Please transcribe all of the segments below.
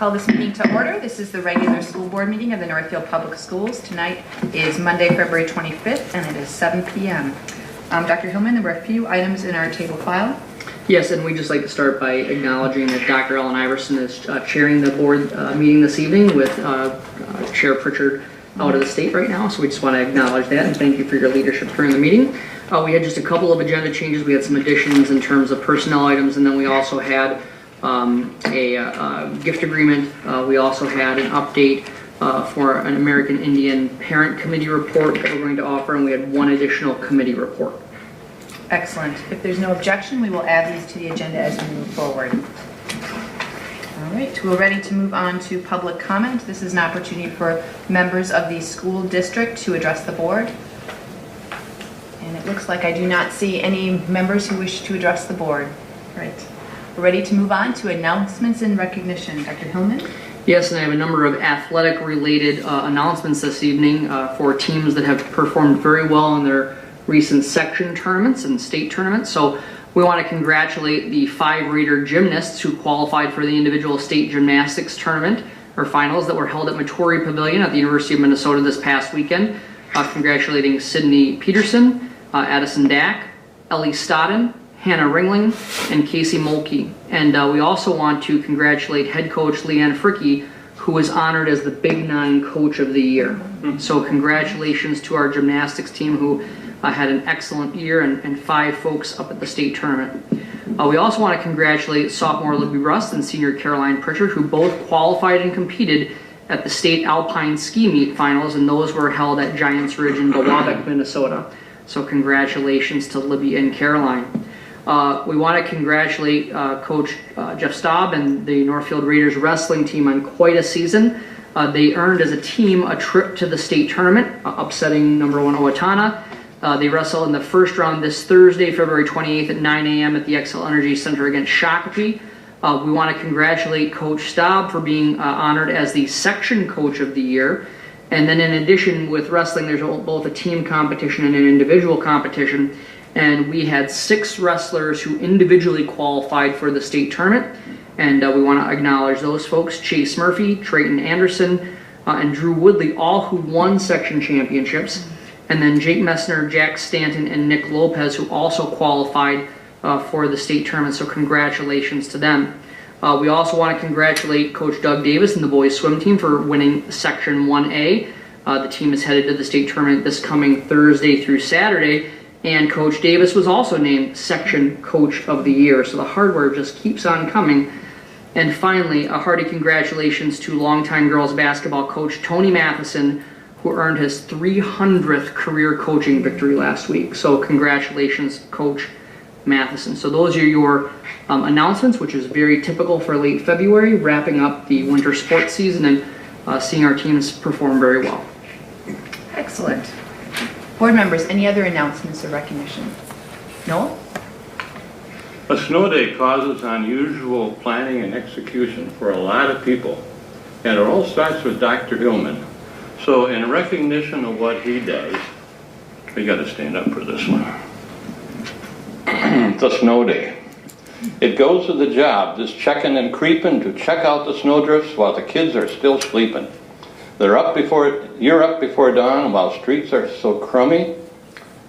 Call this meeting to order. This is the regular school board meeting of the Northfield Public Schools. Tonight is Monday, February 25th, and it is 7 p.m. Dr. Hillman, there were a few items in our table file. Yes, and we'd just like to start by acknowledging that Dr. Ellen Iverson is chairing the board meeting this evening with Chair Pritchard out of the state right now, so we just want to acknowledge that and thank you for your leadership during the meeting. We had just a couple of agenda changes. We had some additions in terms of personnel items, and then we also had a gift agreement. We also had an update for an American Indian Parent Committee report that we're going to offer, and we had one additional committee report. Excellent. If there's no objection, we will add these to the agenda as we move forward. All right, we're ready to move on to public comment. This is an opportunity for members of the school district to address the board. And it looks like I do not see any members who wish to address the board. All right. We're ready to move on to announcements and recognition. Dr. Hillman? Yes, and I have a number of athletic-related announcements this evening for teams that have performed very well in their recent section tournaments and state tournaments. So we want to congratulate the 5 Raider gymnasts who qualified for the individual state gymnastics tournament or finals that were held at Mattori Pavilion at the University of Minnesota this past weekend. Congratulating Sydney Peterson, Addison Dack, Ellie Stodden, Hannah Ringling, and Casey Mulkey. And we also want to congratulate head coach Leanne Fricky, who was honored as the Big Nine Coach of the Year. So congratulations to our gymnastics team who had an excellent year and 5 folks up at the state tournament. We also want to congratulate sophomore Libby Rust and senior Caroline Pritchard, who both qualified and competed at the state alpine ski meet finals, and those were held at Giants Ridge in Biwabik, Minnesota. So congratulations to Libby and Caroline. We want to congratulate Coach Jeff Staub and the Northfield Raiders wrestling team on quite a season. They earned as a team a trip to the state tournament, upsetting number 1 Owatonna. They wrestle in the first round this Thursday, February 28th at 9 a.m. at the Xcel Energy Center against Shakopee. We want to congratulate Coach Staub for being honored as the section coach of the year. And then in addition with wrestling, there's both a team competition and an individual competition. And we had 6 wrestlers who individually qualified for the state tournament. And we want to acknowledge those folks, Chase Murphy, Trayton Anderson, and Drew Woodley, all who won section championships. And then Jake Messner, Jack Stanton, and Nick Lopez, who also qualified for the state tournament. So congratulations to them. We also want to congratulate Coach Doug Davis and the boys swim team for winning Section 1A. The team is headed to the state tournament this coming Thursday through Saturday. And Coach Davis was also named Section Coach of the Year. So the hardware just keeps on coming. And finally, a hearty congratulations to longtime girls basketball coach Tony Matheson, who earned his 300th career coaching victory last week. So congratulations, Coach Matheson. So those are your announcements, which is very typical for late February, wrapping up the winter sports season and seeing our teams perform very well. Excellent. Board members, any other announcements or recognition? Noel? A snow day causes unusual planning and execution for a lot of people, and it all starts with Dr. Hillman. So in recognition of what he does, we got to stand up for this one. It's a snow day. It goes to the job, just checking and creeping to check out the snowdrifts while the kids are still sleeping. You're up before dawn while streets are so crummy,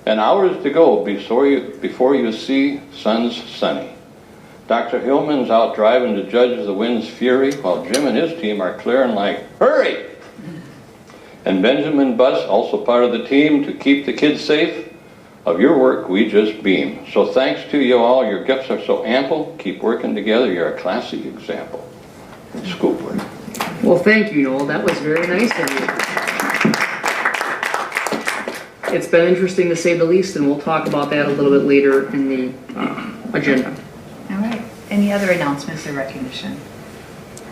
and hours to go before you see sun's sunny. Dr. Hillman's out driving to judge the wind's fury while Jim and his team are clearing like, hurry! And Benjamin Buss, also part of the team to keep the kids safe. Of your work, we just beam. So thanks to you all. Your gifts are so ample. Keep working together. You're a classic example in school work. Well, thank you, Noel. That was very nice of you. It's been interesting to say the least, and we'll talk about that a little bit later in the agenda. All right. Any other announcements or recognition?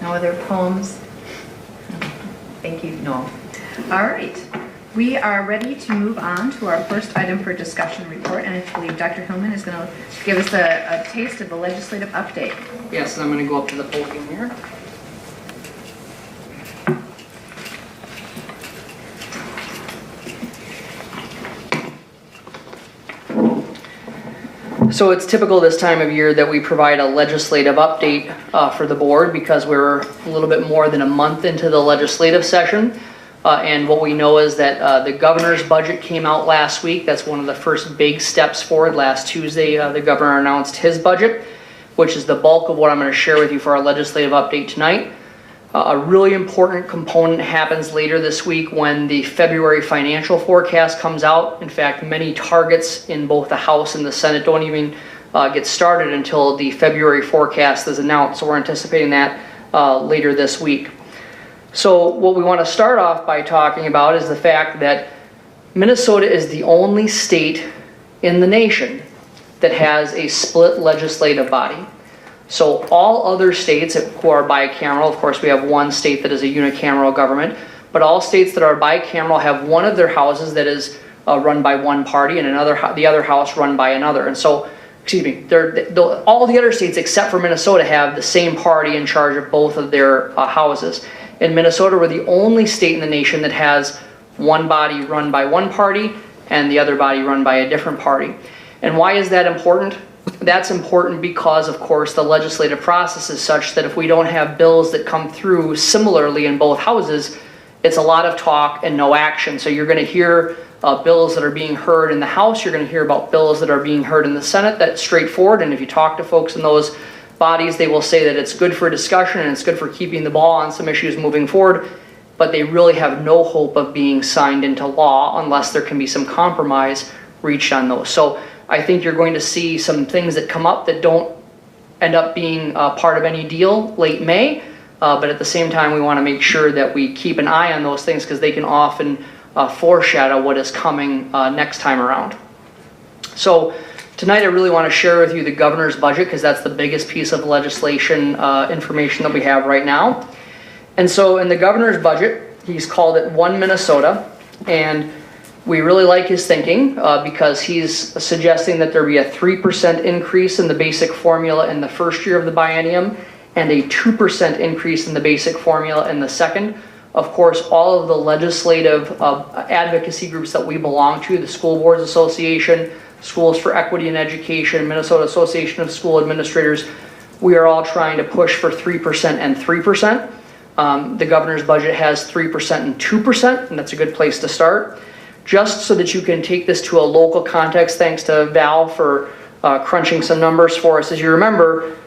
No other poems? Thank you, Noel. All right. We are ready to move on to our first item for discussion report, and I believe Dr. Hillman is going to give us a taste of the legislative update. Yes, and I'm going to go up to the podium here. So it's typical this time of year that we provide a legislative update for the board because we're a little bit more than a month into the legislative session. And what we know is that the governor's budget came out last week. That's one of the first big steps forward. Last Tuesday, the governor announced his budget, which is the bulk of what I'm going to share with you for our legislative update tonight. A really important component happens later this week when the February financial forecast comes out. In fact, many targets in both the House and the Senate don't even get started until the February forecast is announced. So we're anticipating that later this week. So what we want to start off by talking about is the fact that Minnesota is the only state in the nation that has a split legislative body. So all other states who are bicameral, of course we have one state that is a unicameral government, but all states that are bicameral have one of their houses that is run by one party and the other house run by another. And so, all the other states except for Minnesota have the same party in charge of both of their houses. In Minnesota, we're the only state in the nation that has one body run by one party and the other body run by a different party. And why is that important? That's important because, of course, the legislative process is such that if we don't have bills that come through similarly in both houses, it's a lot of talk and no action. So you're going to hear bills that are being heard in the House, you're going to hear about bills that are being heard in the Senate. That's straightforward, and if you talk to folks in those bodies, they will say that it's good for discussion and it's good for keeping the ball on some issues moving forward, but they really have no hope of being signed into law unless there can be some compromise reached on those. So I think you're going to see some things that come up that don't end up being part of any deal late May, but at the same time we want to make sure that we keep an eye on those things because they can often foreshadow what is coming next time around. So tonight I really want to share with you the governor's budget because that's the biggest piece of legislation information that we have right now. And so in the governor's budget, he's called it One Minnesota, and we really like his thinking because he's suggesting that there be a 3% increase in the basic formula in the first year of the biennium and a 2% increase in the basic formula in the second. Of course, all of the legislative advocacy groups that we belong to, the School Boards Association, Schools for Equity in Education, Minnesota Association of School Administrators, we are all trying to push for 3% and 3%. The governor's budget has 3% and 2%, and that's a good place to start. Just so that you can take this to a local context, thanks to Val for crunching some numbers for us. As you remember,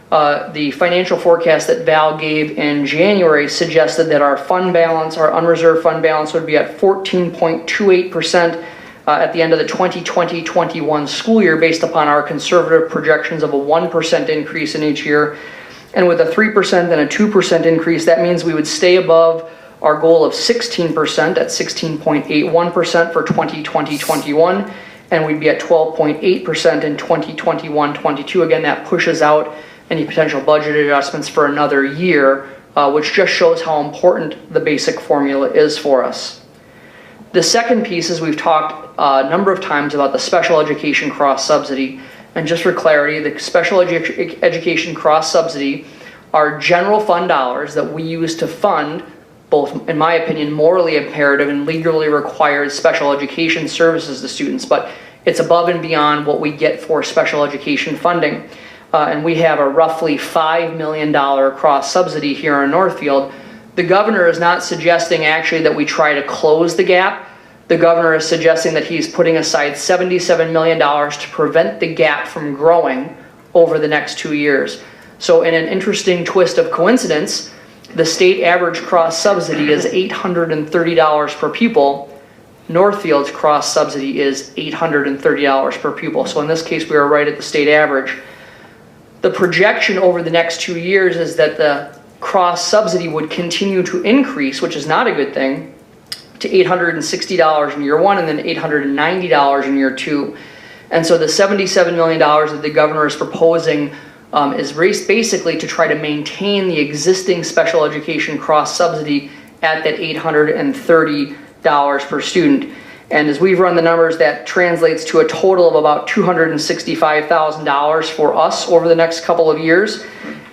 the financial forecast that Val gave in January suggested that our fund balance, our unreserved fund balance, would be at 14.28% at the end of the 2020-21 school year based upon our conservative projections of a 1% increase in each year. And with a 3% and a 2% increase, that means we would stay above our goal of 16% at 16.81% for 2020-21, and we'd be at 12.8% in 2021-22. Again, that pushes out any potential budget adjustments for another year, which just shows how important the basic formula is for us. The second piece is we've talked a number of times about the special education cross-subsidy, and just for clarity, the special education cross-subsidy are general fund dollars that we use to fund both, in my opinion, morally imperative and legally required special education services to students, but it's above and beyond what we get for special education funding. And we have a roughly $5 million cross-subsidy here in Northfield. The governor is not suggesting actually that we try to close the gap. The governor is suggesting that he's putting aside $77 million to prevent the gap from growing over the next 2 years. So in an interesting twist of coincidence, the state average cross-subsidy is $830 per pupil. Northfield's cross-subsidy is $830 per pupil. So in this case, we are right at the state average. The projection over the next 2 years is that the cross-subsidy would continue to increase, which is not a good thing, to $860 in year one and then $890 in year two. And so the $77 million that the governor is proposing is basically to try to maintain the existing special education cross-subsidy at that $830 per student. And as we've run the numbers, that translates to a total of about $265,000 for us over the next couple of years.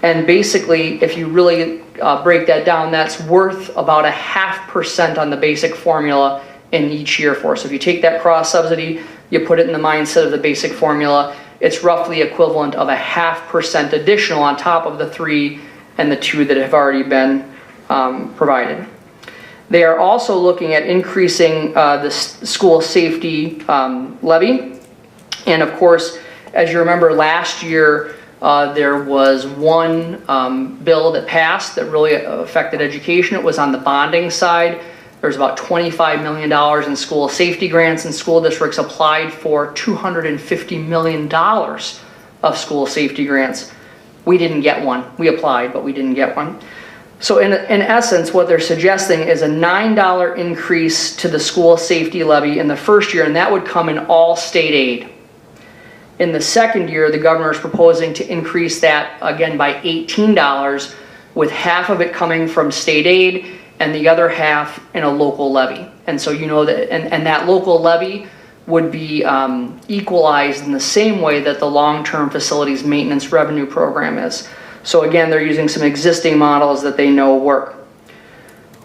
And basically, if you really break that down, that's worth about 0.5% on the basic formula in each year for us. So if you take that cross-subsidy, you put it in the mindset of the basic formula, it's roughly equivalent of a 0.5% additional on top of the 3 and the 2 that have already been provided. They are also looking at increasing the school safety levy. And of course, as you remember, last year there was one bill that passed that really affected education. It was on the bonding side. There's about $25 million in school safety grants, and school districts applied for $250 million of school safety grants. We didn't get one. We applied, but we didn't get one. So in essence, what they're suggesting is a $9 increase to the school safety levy in the first year, and that would come in all state aid. In the second year, the governor is proposing to increase that again by $18, with half of it coming from state aid and the other half in a local levy. And so you know that, and that local levy would be equalized in the same way that the long-term facilities maintenance revenue program is. So again, they're using some existing models that they know work.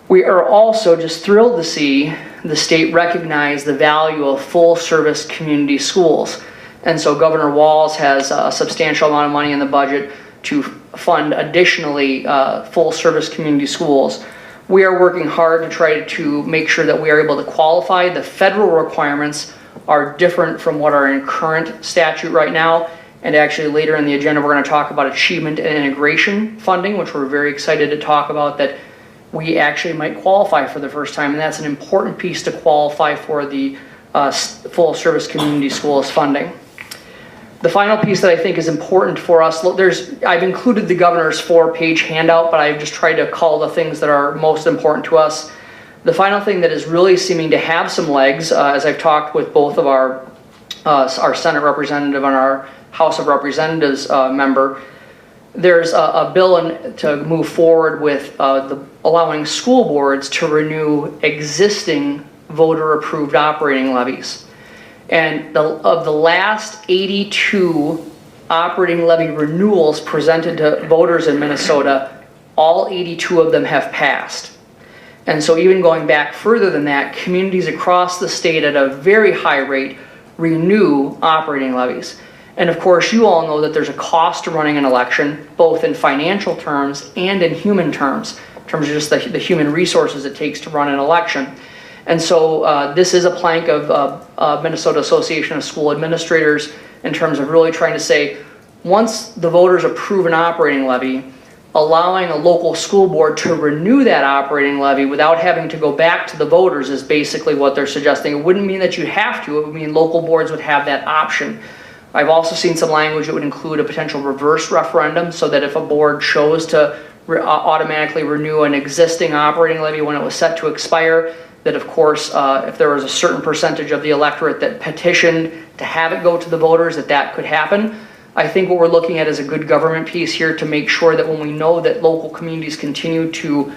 We are also just thrilled to see the state recognize the value of full-service community schools. And so Governor Walz has a substantial amount of money in the budget to fund additionally full-service community schools. We are working hard to try to make sure that we are able to qualify. The federal requirements are different from what are in current statute right now. And actually later in the agenda, we're going to talk about achievement and integration funding, which we're very excited to talk about, that we actually might qualify for the first time. And that's an important piece to qualify for the full service community schools funding. The final piece that I think is important for us, I've included the governor's 4-page handout, but I've just tried to call the things that are most important to us. The final thing that is really seeming to have some legs, as I've talked with both of our Senate representative and our House of Representatives member, there's a bill to move forward with allowing school boards to renew existing voter-approved operating levies. And of the last 82 operating levy renewals presented to voters in Minnesota, all 82 of them have passed. And so even going back further than that, communities across the state at a very high rate renew operating levies. And of course, you all know that there's a cost to running an election, both in financial terms and in human terms of just the human resources it takes to run an election. And so this is a plank of Minnesota Association of School Administrators in terms of really trying to say, once the voters approve an operating levy, allowing a local school board to renew that operating levy without having to go back to the voters is basically what they're suggesting. It wouldn't mean that you have to, it would mean local boards would have that option. I've also seen some language that would include a potential reverse referendum, so that if a board chose to automatically renew an existing operating levy when it was set to expire, that of course, if there was a certain percentage of the electorate that petitioned to have it go to the voters, that could happen. I think what we're looking at is a good government piece here to make sure that when we know that local communities continue to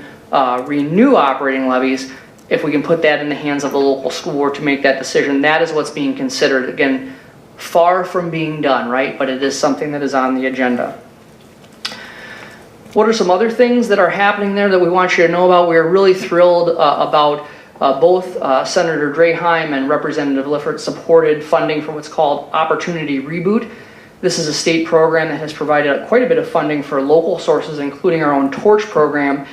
renew operating levies, if we can put that in the hands of the local school board to make that decision, that is what's being considered. Again, far from being done, right? But it is something that is on the agenda. What are some other things that are happening there that we want you to know about? We are really thrilled about both Senator Draheim and Representative Lifford supported funding for what's called Opportunity Reboot. This is a state program that has provided quite a bit of funding for local sources, including our own Torch program.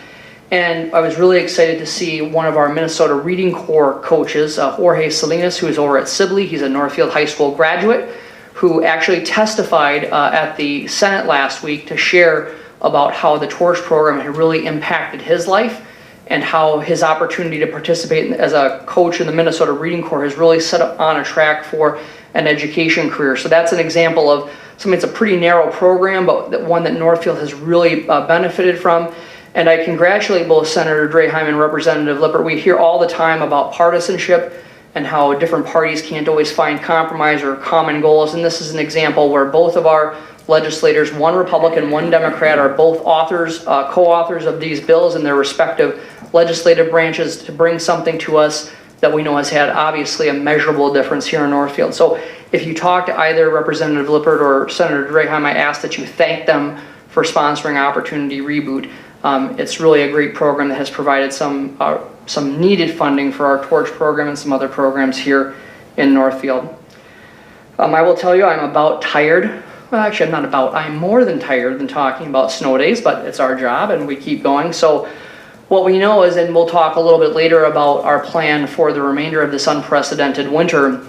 And I was really excited to see one of our Minnesota Reading Corps coaches, Jorge Salinas, who is over at Sibley. He's a Northfield High School graduate who actually testified at the Senate last week to share about how the Torch program had really impacted his life and how his opportunity to participate as a coach in the Minnesota Reading Corps has really set up on a track for an education career. So that's an example of something that's a pretty narrow program, but one that Northfield has really benefited from. And I congratulate both Senator Draheim and Representative Lippert. We hear all the time about partisanship and how different parties can't always find compromise or common goals. And this is an example where both of our legislators, one Republican, one Democrat, are both authors, co-authors of these bills in their respective legislative branches to bring something to us that we know has had obviously a measurable difference here in Northfield. So if you talk to either Representative Lippert or Senator Draheim, I ask that you thank them for sponsoring Opportunity Reboot. It's really a great program that has provided some needed funding for our Torch program and some other programs here in Northfield. I will tell you, I'm about tired. Well, actually, I'm not about, I'm more than tired than talking about snow days, but it's our job and we keep going. So what we know is, and we'll talk a little bit later about our plan for the remainder of this unprecedented winter,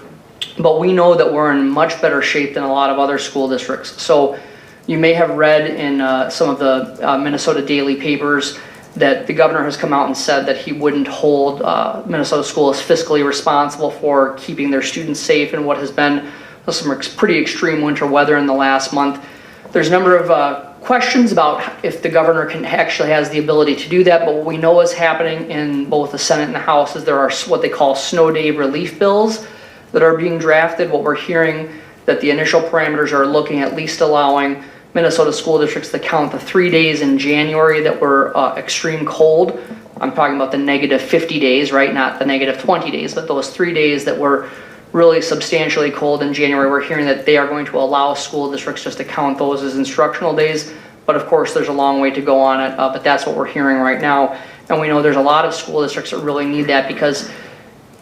but we know that we're in much better shape than a lot of other school districts. So you may have read in some of the Minnesota daily papers that the governor has come out and said that he wouldn't hold Minnesota schools fiscally responsible for keeping their students safe in what has been some pretty extreme winter weather in the last month. There's a number of questions about if the governor actually has the ability to do that, but what we know is happening in both the Senate and the House is there are what they call snow day relief bills that are being drafted. What we're hearing that the initial parameters are looking at least allowing Minnesota school districts to count the 3 days in January that were extreme cold. I'm talking about the negative 50 days, right? Not the negative 20 days, but those 3 days that were really substantially cold in January. We're hearing that they are going to allow school districts just to count those as instructional days. But of course, there's a long way to go on it, but that's what we're hearing right now. And we know there's a lot of school districts that really need that because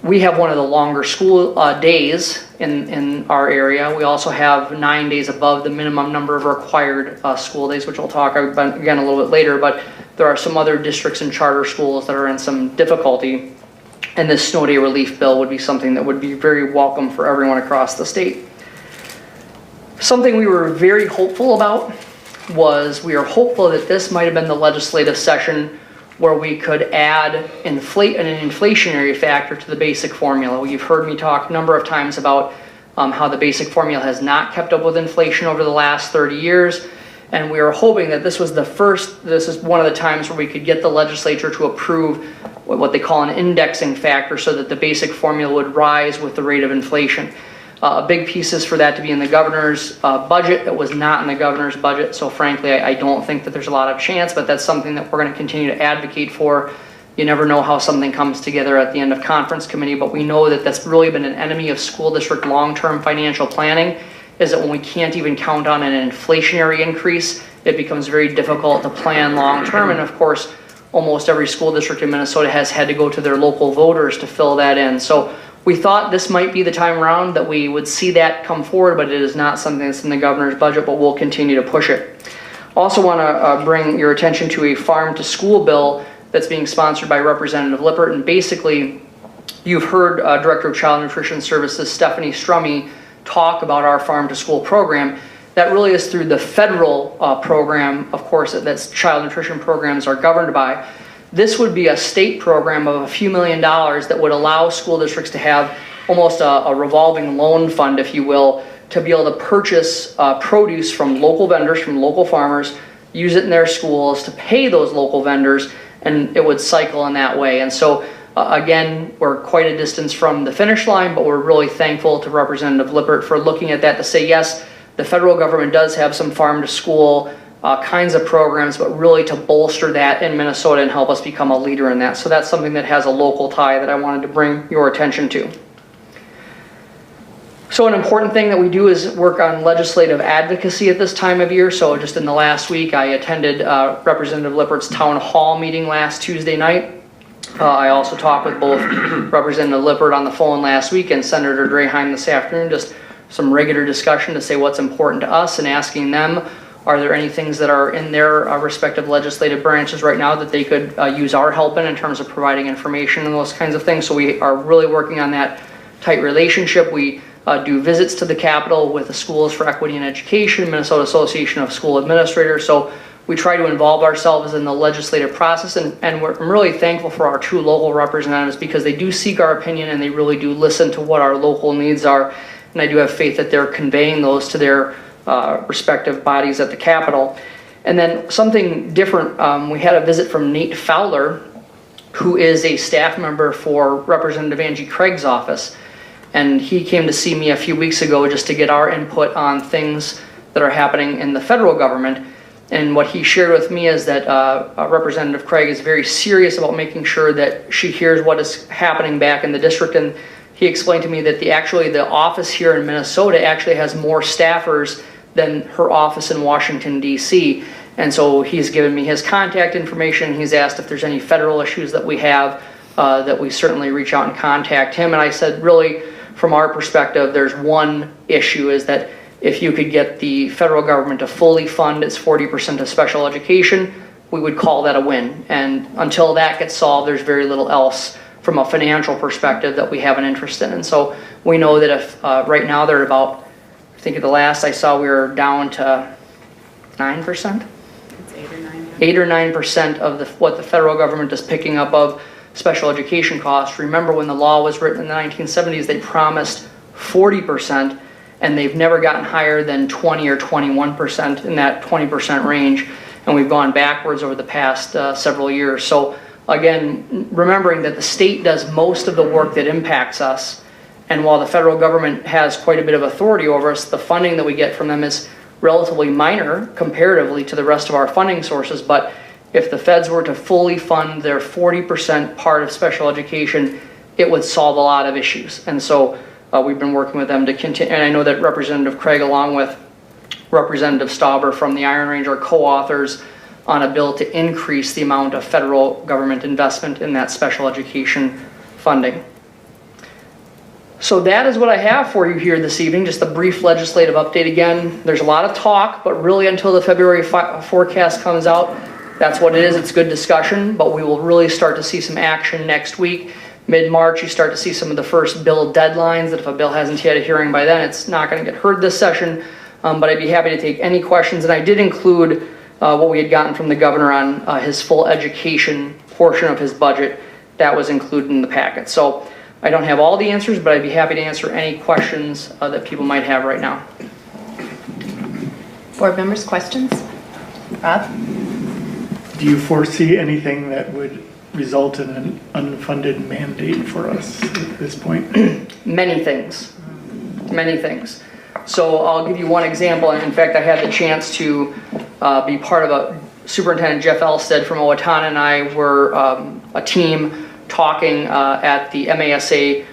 we have one of the longer school days in our area. We also have 9 days above the minimum number of required school days, which we'll talk about again a little bit later, but there are some other districts and charter schools that are in some difficulty, and this snow day relief bill would be something that would be very welcome for everyone across the state. Something we were very hopeful about was we are hopeful that this might have been the legislative session where we could add an inflationary factor to the basic formula. You've heard me talk a number of times about how the basic formula has not kept up with inflation over the last 30 years. And we are hoping that this is one of the times where we could get the legislature to approve what they call an indexing factor so that the basic formula would rise with the rate of inflation. A big piece is for that to be in the governor's budget. It was not in the governor's budget, so frankly, I don't think that there's a lot of chance, but that's something that we're going to continue to advocate for. You never know how something comes together at the end of conference committee, but we know that that's really been an enemy of school district long-term financial planning, is that when we can't even count on an inflationary increase, it becomes very difficult to plan long-term, and of course, almost every school district in Minnesota has had to go to their local voters to fill that in. So we thought this might be the time around that we would see that come forward, but it is not something that's in the governor's budget, but we'll continue to push it. Also want to bring your attention to a farm to school bill that's being sponsored by Representative Lippert, and basically you've heard Director of Child Nutrition Services Stephanie Strummy talk about our farm to school program. That really is through the federal program, of course, that's child nutrition programs are governed by. This would be a state program of a few $1 million that would allow school districts to have almost a revolving loan fund, if you will, to be able to purchase produce from local vendors, from local farmers, use it in their schools to pay those local vendors, and it would cycle in that way. And so, again, we're quite a distance from the finish line, but we're really thankful to Representative Lippert for looking at that to say, yes, the federal government does have some farm to school kinds of programs, but really to bolster that in Minnesota and help us become a leader in that. So that's something that has a local tie that I wanted to bring your attention to. So an important thing that we do is work on legislative advocacy at this time of year. So just in the last week, I attended Representative Lippert's town hall meeting last Tuesday night. I also talked with both Representative Lippert on the phone last week and Senator Draheim this afternoon, just some regular discussion to say what's important to us and asking them, are there any things that are in their respective legislative branches right now that they could use our help in terms of providing information and those kinds of things. So we are really working on that tight relationship. We do visits to the Capitol with the Schools for Equity and Education, Minnesota Association of School Administrators. So we try to involve ourselves in the legislative process, and I'm really thankful for our two local representatives because they do seek our opinion and they really do listen to what our local needs are. And I do have faith that they're conveying those to their respective bodies at the Capitol. And then something different, we had a visit from Nate Fowler, who is a staff member for Representative Angie Craig's office. And he came to see me a few weeks ago just to get our input on things that are happening in the federal government. And what he shared with me is that Representative Craig is very serious about making sure that she hears what is happening back in the district. And he explained to me that the office here in Minnesota actually has more staffers than her office in Washington, D.C. And so he's given me his contact information. He's asked if there's any federal issues that we have, that we certainly reach out and contact him. And I said, really, from our perspective, there's one issue, is that if you could get the federal government to fully fund its 40% of special education, we would call that a win. And until that gets solved, there's very little else from a financial perspective that we have an interest in. And so we know that if right now they're about, I think at the last I saw we were down to 9%? It's 8 or 9. 8 or 9% of what the federal government is picking up of special education costs. Remember when the law was written in the 1970s, they promised 40%, and they've never gotten higher than 20 or 21% in that 20% range. And we've gone backwards over the past several years. So again, remembering that the state does most of the work that impacts us, and while the federal government has quite a bit of authority over us, the funding that we get from them is relatively minor comparatively to the rest of our funding sources. But if the feds were to fully fund their 40% part of special education, it would solve a lot of issues. And so we've been working with them to continue, and I know that Representative Craig, along with Representative Stauber from the Iron Range, are co-authors on a bill to increase the amount of federal government investment in that special education funding. So that is what I have for you here this evening, just a brief legislative update. Again, there's a lot of talk, but really until the February forecast comes out, that's what it is. It's good discussion, but we will really start to see some action next week. Mid-March, you start to see some of the first bill deadlines, that if a bill hasn't had a hearing by then, it's not going to get heard this session. But I'd be happy to take any questions. And I did include what we had gotten from the governor on his full education portion of his budget. That was included in the packet. So I don't have all the answers, but I'd be happy to answer any questions that people might have right now. Board members, questions? Rob? Do you foresee anything that would result in an unfunded mandate for us at this point? Many things. Many things. So I'll give you one example. And in fact, I had the chance to be part of Superintendent Jeff Elstead from Owatonna and I were a team talking at the MASA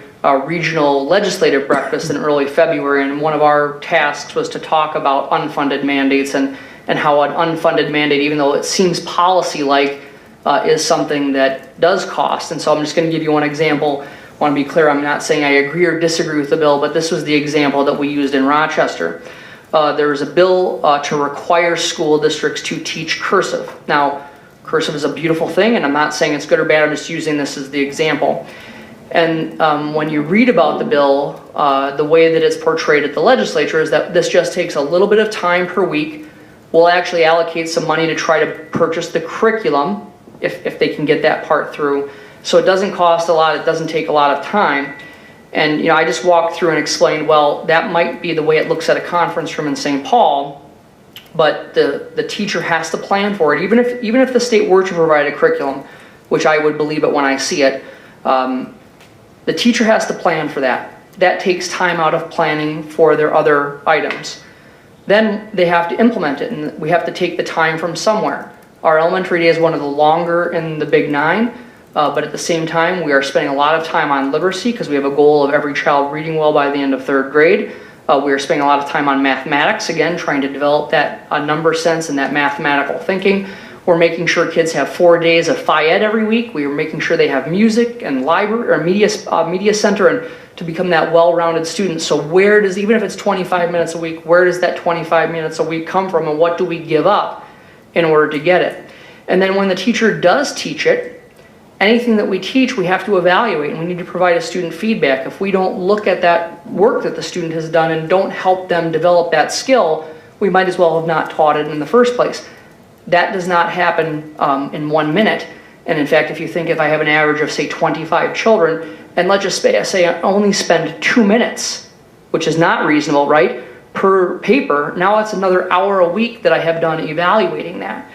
regional legislative breakfast in early February. And one of our tasks was to talk about unfunded mandates and how an unfunded mandate, even though it seems policy-like, is something that does cost. And so I'm just going to give you one example. I want to be clear, I'm not saying I agree or disagree with the bill, but this was the example that we used in Rochester. There was a bill to require school districts to teach cursive. Now, cursive is a beautiful thing, and I'm not saying it's good or bad, I'm just using this as the example. And when you read about the bill, the way that it's portrayed at the legislature is that this just takes a little bit of time per week. We'll actually allocate some money to try to purchase the curriculum, if they can get that part through. So it doesn't cost a lot, it doesn't take a lot of time. And I just walked through and explained, well, that might be the way it looks at a conference room in St. Paul, but the teacher has to plan for it. Even if the state were to provide a curriculum, which I would believe it when I see it, the teacher has to plan for that. That takes time out of planning for their other items. Then they have to implement it, and we have to take the time from somewhere. Our elementary day is one of the longer in the Big Nine, but at the same time, we are spending a lot of time on literacy because we have a goal of every child reading well by the end of third grade. We are spending a lot of time on mathematics, again, trying to develop that number sense and that mathematical thinking. We're making sure kids have 4 days of Phi-Ed every week. We are making sure they have music and library or media center and to become that well-rounded student. So where does, even if it's 25 minutes a week, where does that 25 minutes a week come from, and what do we give up in order to get it? And then when the teacher does teach it, anything that we teach, we have to evaluate, and we need to provide a student feedback. If we don't look at that work that the student has done and don't help them develop that skill, we might as well have not taught it in the first place. That does not happen in 1 minute. And in fact, if I have an average of, say, 25 children, and let's just say I only spend 2 minutes, which is not reasonable, right, per paper, now it's another hour a week that I have done evaluating that.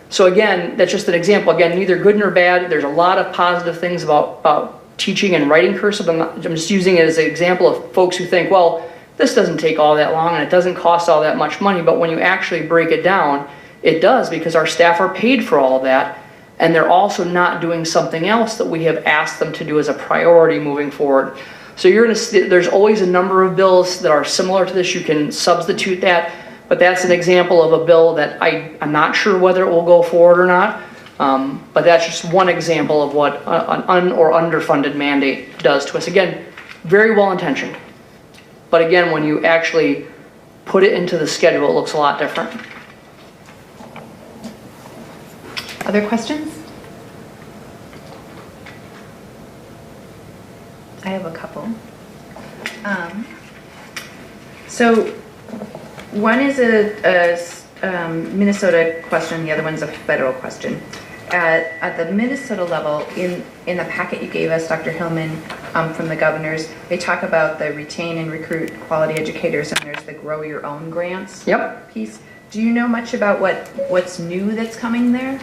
So again, that's just an example. Again, neither good nor bad. There's a lot of positive things about teaching and writing cursive. I'm just using it as an example of folks who think, well, this doesn't take all that long and it doesn't cost all that much money. But when you actually break it down, it does, because our staff are paid for all of that. And they're also not doing something else that we have asked them to do as a priority moving forward. So there's always a number of bills that are similar to this. You can substitute that. But that's an example of a bill that I'm not sure whether it will go forward or not. But that's just one example of what an or underfunded mandate does to us. Again, very well intentioned. But again, when you actually put it into the schedule, it looks a lot different. Other questions? I have a couple. So one is a Minnesota question, the other one's a federal question. At the Minnesota level, in the packet you gave us, Dr. Hillman, from the governors, they talk about the retain and recruit quality educators, and there's the grow your own grants piece. Do you know much about what's new that's coming there?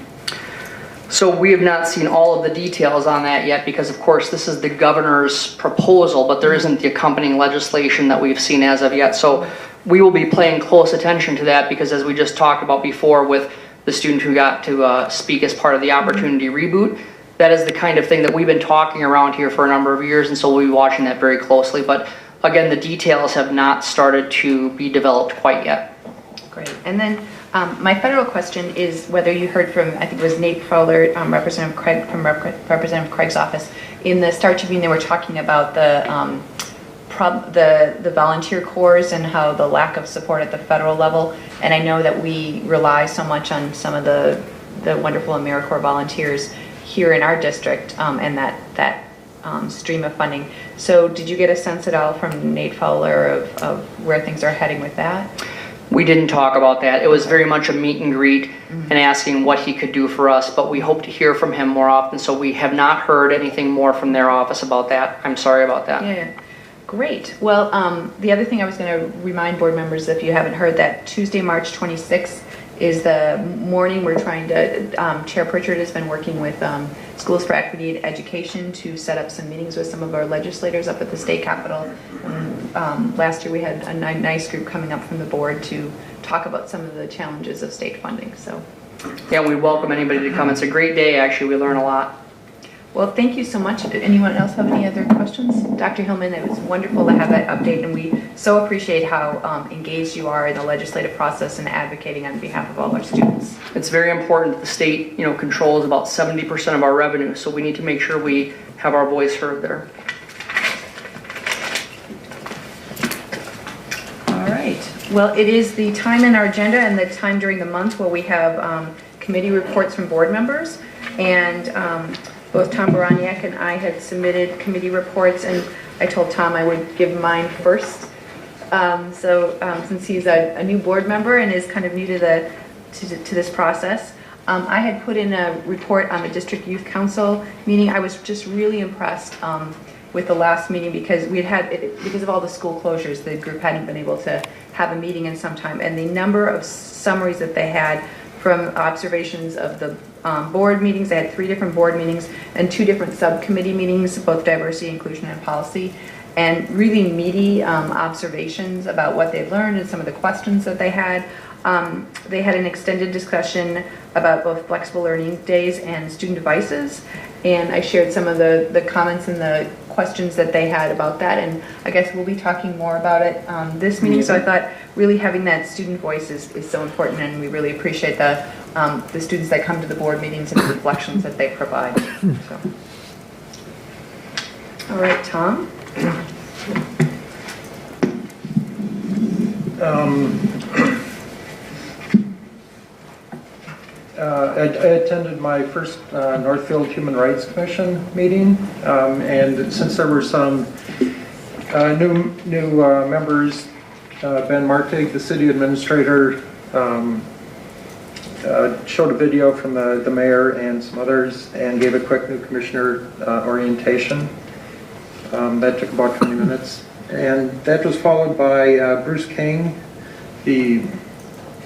So we have not seen all of the details on that yet because, of course, this is the governor's proposal, but there isn't the accompanying legislation that we've seen as of yet. So we will be paying close attention to that because, as we just talked about before with the student who got to speak as part of the Opportunity Reboot, that is the kind of thing that we've been talking around here for a number of years, and so we'll be watching that very closely. But again, the details have not started to be developed quite yet. Great. And then my federal question is whether you heard from, I think it was Nate Fowler, Representative Craig from Representative Craig's office. In the Star Tribune, they were talking about the volunteer corps and how the lack of support at the federal level. And I know that we rely so much on some of the wonderful AmeriCorps volunteers here in our district and that stream of funding. So did you get a sense at all from Nate Fowler of where things are heading with that? We didn't talk about that. It was very much a meet and greet and asking what he could do for us, but we hope to hear from him more often, so we have not heard anything more from their office about that. I'm sorry about that. Yeah, great. Well, the other thing I was going to remind board members, if you haven't heard, that Tuesday, March 26th is the morning we're trying to, Chair Pritchard has been working with Schools for Equity and Education to set up some meetings with some of our legislators up at the state capitol. Last year we had a nice group coming up from the board to talk about some of the challenges of state funding. So, yeah, we welcome anybody to come. It's a great day, actually. We learn a lot. Well, thank you so much. Did anyone else have any other questions? Dr. Hillman, it was wonderful to have that update, and we so appreciate how engaged you are in the legislative process and advocating on behalf of all our students. It's very important that the state, controls about 70% of our revenue, so we need to make sure we have our voice heard there. All right. Well, it is the time in our agenda and the time during the month where we have committee reports from board members, and both Tom Baraniak and I had submitted committee reports, and I told Tom I would give mine first. Since he's a new board member and is kind of new to this process, I had put in a report on the District Youth Council meeting. I was just really impressed with the last meeting because because of all the school closures, the group hadn't been able to have a meeting in some time, and the number of summaries that they had from observations of the board meetings. They had 3 different board meetings and 2 different subcommittee meetings, both diversity, inclusion, and policy, and really meaty observations about what they learned and some of the questions that they had. They had an extended discussion about both flexible learning days and student devices, and I shared some of the comments and the questions that they had about that, and I guess we'll be talking more about it this meeting. So I thought really having that student voice is so important, and we really appreciate the students that come to the board meetings and the reflections that they provide. So. All right, Tom. I attended my first Northfield Human Rights Commission meeting, and since there were some new members, Ben Martig, the city administrator, showed a video from the mayor and some others and gave a quick new commissioner orientation. That took about 20 minutes. And that was followed by Bruce King, the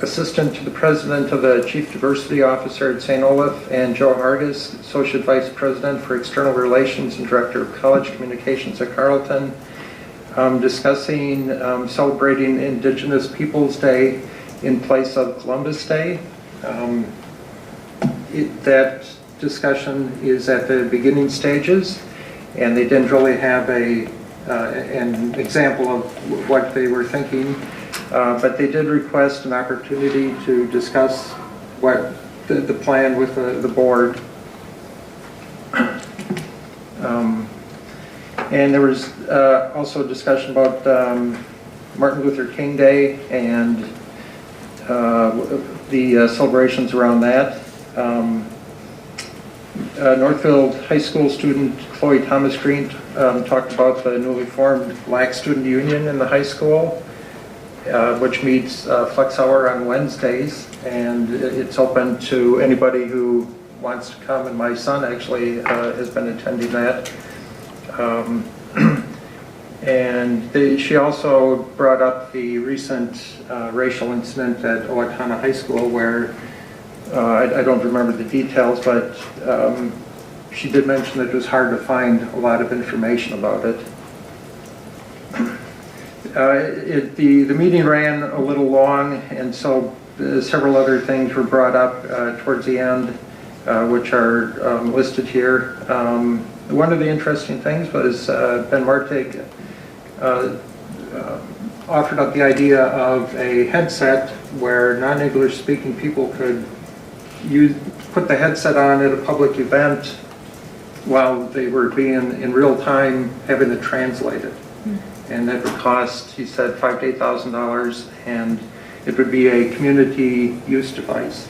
assistant to the president of the chief diversity officer at St. Olaf, and Joe Hargis, associate vice president for external relations and director of college communications at Carleton, discussing celebrating Indigenous Peoples Day in place of Columbus Day. That discussion is at the beginning stages, and they didn't really have an example of what they were thinking. But they did request an opportunity to discuss what the plan with the board. And there was also a discussion about Martin Luther King Day and the celebrations around that. Northfield High School student Chloe Thomas Green talked about the newly formed Black Student Union in the high school, which meets Flex Hour on Wednesdays, and it's open to anybody who wants to come, and my son actually has been attending that. She also brought up the recent racial incident at Owatonna High School where I don't remember the details, but she did mention that it was hard to find a lot of information about it. The meeting ran a little long, and so several other things were brought up towards the end, which are listed here. One of the interesting things was Ben Martig offered up the idea of a headset where non-English speaking people could put the headset on at a public event while they were being in real time having it translated. And that would cost, he said, $5,000 to $8,000, and it would be a community use device.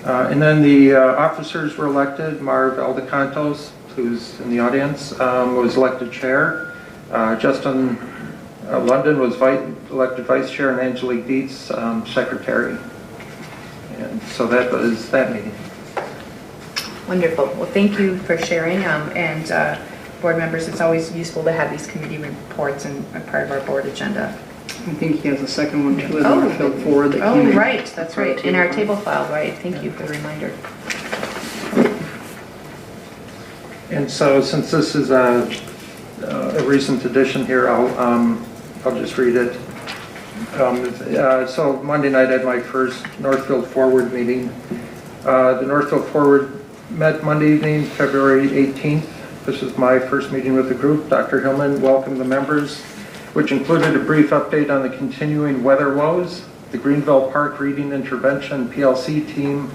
And then the officers were elected. Marv Aldecantos, who's in the audience, was elected chair. Justin London was elected vice chair, and Angelique Dietz, secretary. And so that was that meeting. Wonderful. Well, thank you for sharing. And board members, it's always useful to have these committee reports and a part of our board agenda. I think he has a second one too. Oh, Northfield Forward that oh came in. right, that's right. In our table file, right? Thank you for the reminder. And so since this is a recent addition here, I'll just read it. So Monday night I had my first Northfield Forward meeting. The Northfield Forward met Monday evening, February 18th. This is my first meeting with the group. Dr. Hillman welcomed the members, which included a brief update on the continuing weather woes. The Greenville Park Reading Intervention PLC team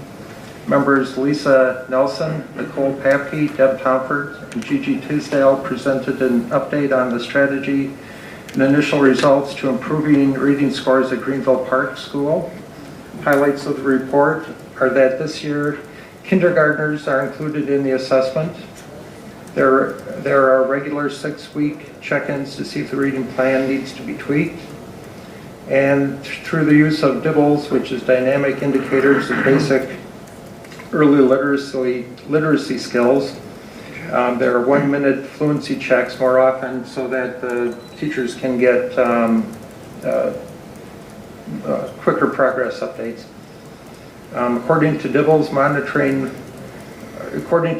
members Lisa Nelson, Nicole Papke, Deb Tomford, and Gigi Tisdale presented an update on the strategy and initial results to improving reading scores at Greenville Park School. Highlights of the report are that this year, kindergartners are included in the assessment. There are regular 6-week check-ins to see if the reading plan needs to be tweaked. And through the use of DIBELS, which is dynamic indicators of basic early literacy skills, there are 1-minute fluency checks more often so that the teachers can get quicker progress updates. According to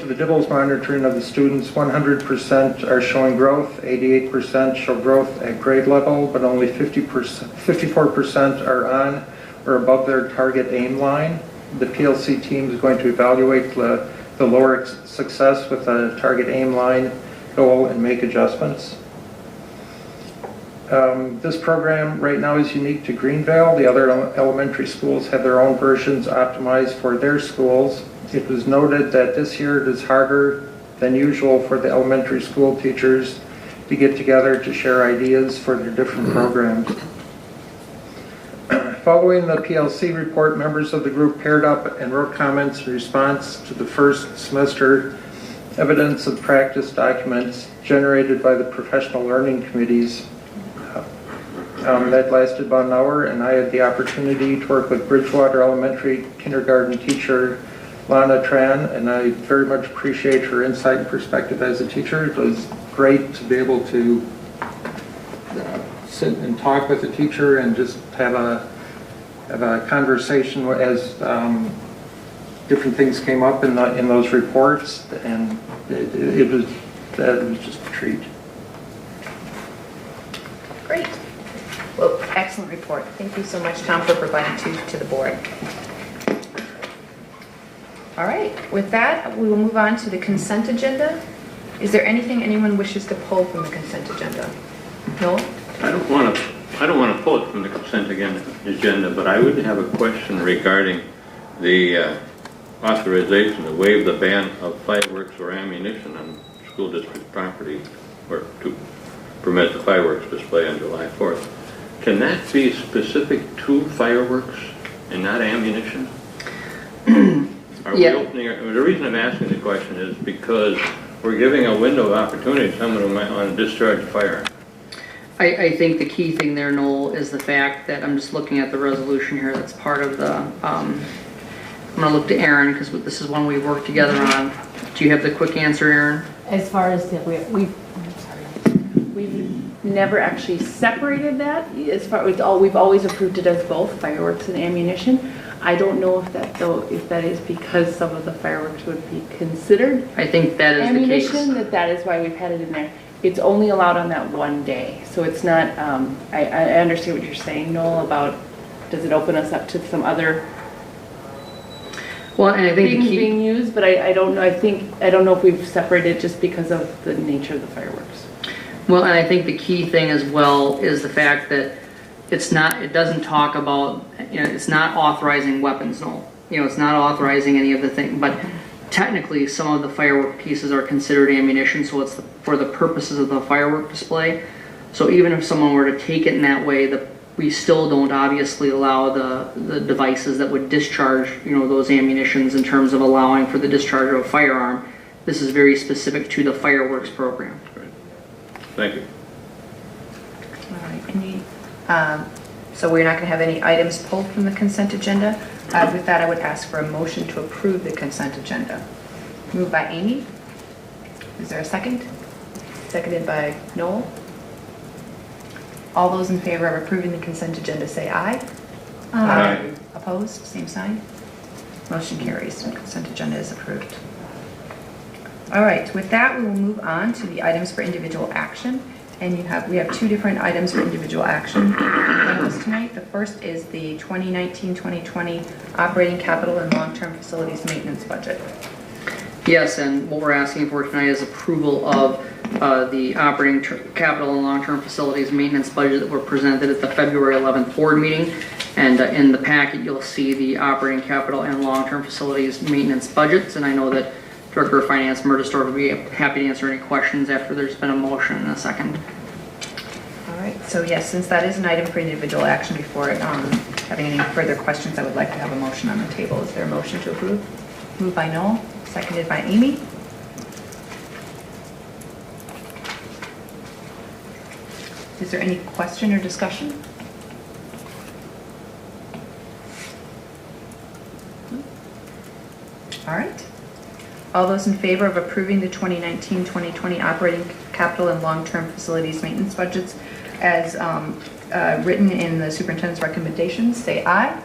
the DIBELS monitoring of the students, 100% are showing growth, 88% show growth at grade level, but only 54% are on or above their target aim line. The PLC team is going to evaluate the lower success with a target aim line goal and make adjustments. This program right now is unique to Greenville. The other elementary schools have their own versions optimized for their schools. It was noted that this year it is harder than usual for the elementary school teachers to get together to share ideas for their different programs. Following the PLC report, members of the group paired up and wrote comments in response to the first semester evidence of practice documents generated by the professional learning committees. That lasted about an hour, and I had the opportunity to work with Bridgewater Elementary kindergarten teacher Lana Tran, and I very much appreciate her insight and perspective as a teacher. It was great to be able to sit and talk with a teacher and just have a conversation as different things came up in those reports, and it was just a treat. Great. Well, excellent report. Thank you so much, Tom, for providing to the board. All right, with that, we will move on to the consent agenda. Is there anything anyone wishes to pull from the consent agenda? No? I don't want to pull it from the consent agenda, but I would have a question regarding the authorization to waive the ban of fireworks or ammunition on school district property or to permit the fireworks display on July 4th. Can that be specific to fireworks and not ammunition? Are we opening, the reason I'm asking the question is because we're giving a window of opportunity to someone who might want to discharge a firearm. I think the key thing there, Noel, is the fact that I'm just looking at the resolution here that's part of the, I'm going to look to Aaron because this is one we worked together on. Do you have the quick answer, Aaron? As far as we've never actually separated that. As far as we've always approved it as both fireworks and ammunition. I don't know if that is because some of the fireworks would be considered I think that is ammunition. the case. That is why we've had it in there. It's only allowed on that one day, so it's not. I understand what you're saying, Noel. About does it open us up to some other Well, and I think things the key, being used? But I don't know. I don't know if we've separated just because of the nature of the fireworks. well, and I think the key thing as well is the fact that it doesn't talk about, it's not authorizing weapons, no. It's not authorizing any of the things, but technically some of the firework pieces are considered ammunition, so it's for the purposes of the firework display. So even if someone were to take it in that way, we still don't obviously allow the devices that would discharge, those ammunitions in terms of allowing for the discharge of a firearm. This is very specific to the fireworks program. Right. Thank you. All right. So we're not going to have any items pulled from the consent agenda. With that, I would ask for a motion to approve the consent agenda. Moved by Amy. Is there a second? Seconded by Noel. All those in favor of approving the consent agenda say aye. Aye. Opposed? Same sign. Motion carries. The consent agenda is approved. All right. With that, we will move on to the items for individual action. And we have two different items for individual action in front of us tonight. The first is the 2019-2020 operating capital and long-term facilities maintenance budget. Yes, and what we're asking for tonight is approval of the operating capital and long-term facilities maintenance budget that were presented at the February 11th board meeting. And in the packet, you'll see the operating capital and long-term facilities maintenance budgets. And I know that Director of Finance Murdestor will be happy to answer any questions after there's been a motion in a second. All right. So yes, since that is an item for individual action, before having any further questions, I would like to have a motion on the table. Is there a motion to approve? Moved by Noel, seconded by Amy. Is there any question or discussion? All right. All those in favor of approving the 2019-2020 operating capital and long-term facilities maintenance budgets as written in the superintendent's recommendations, say aye.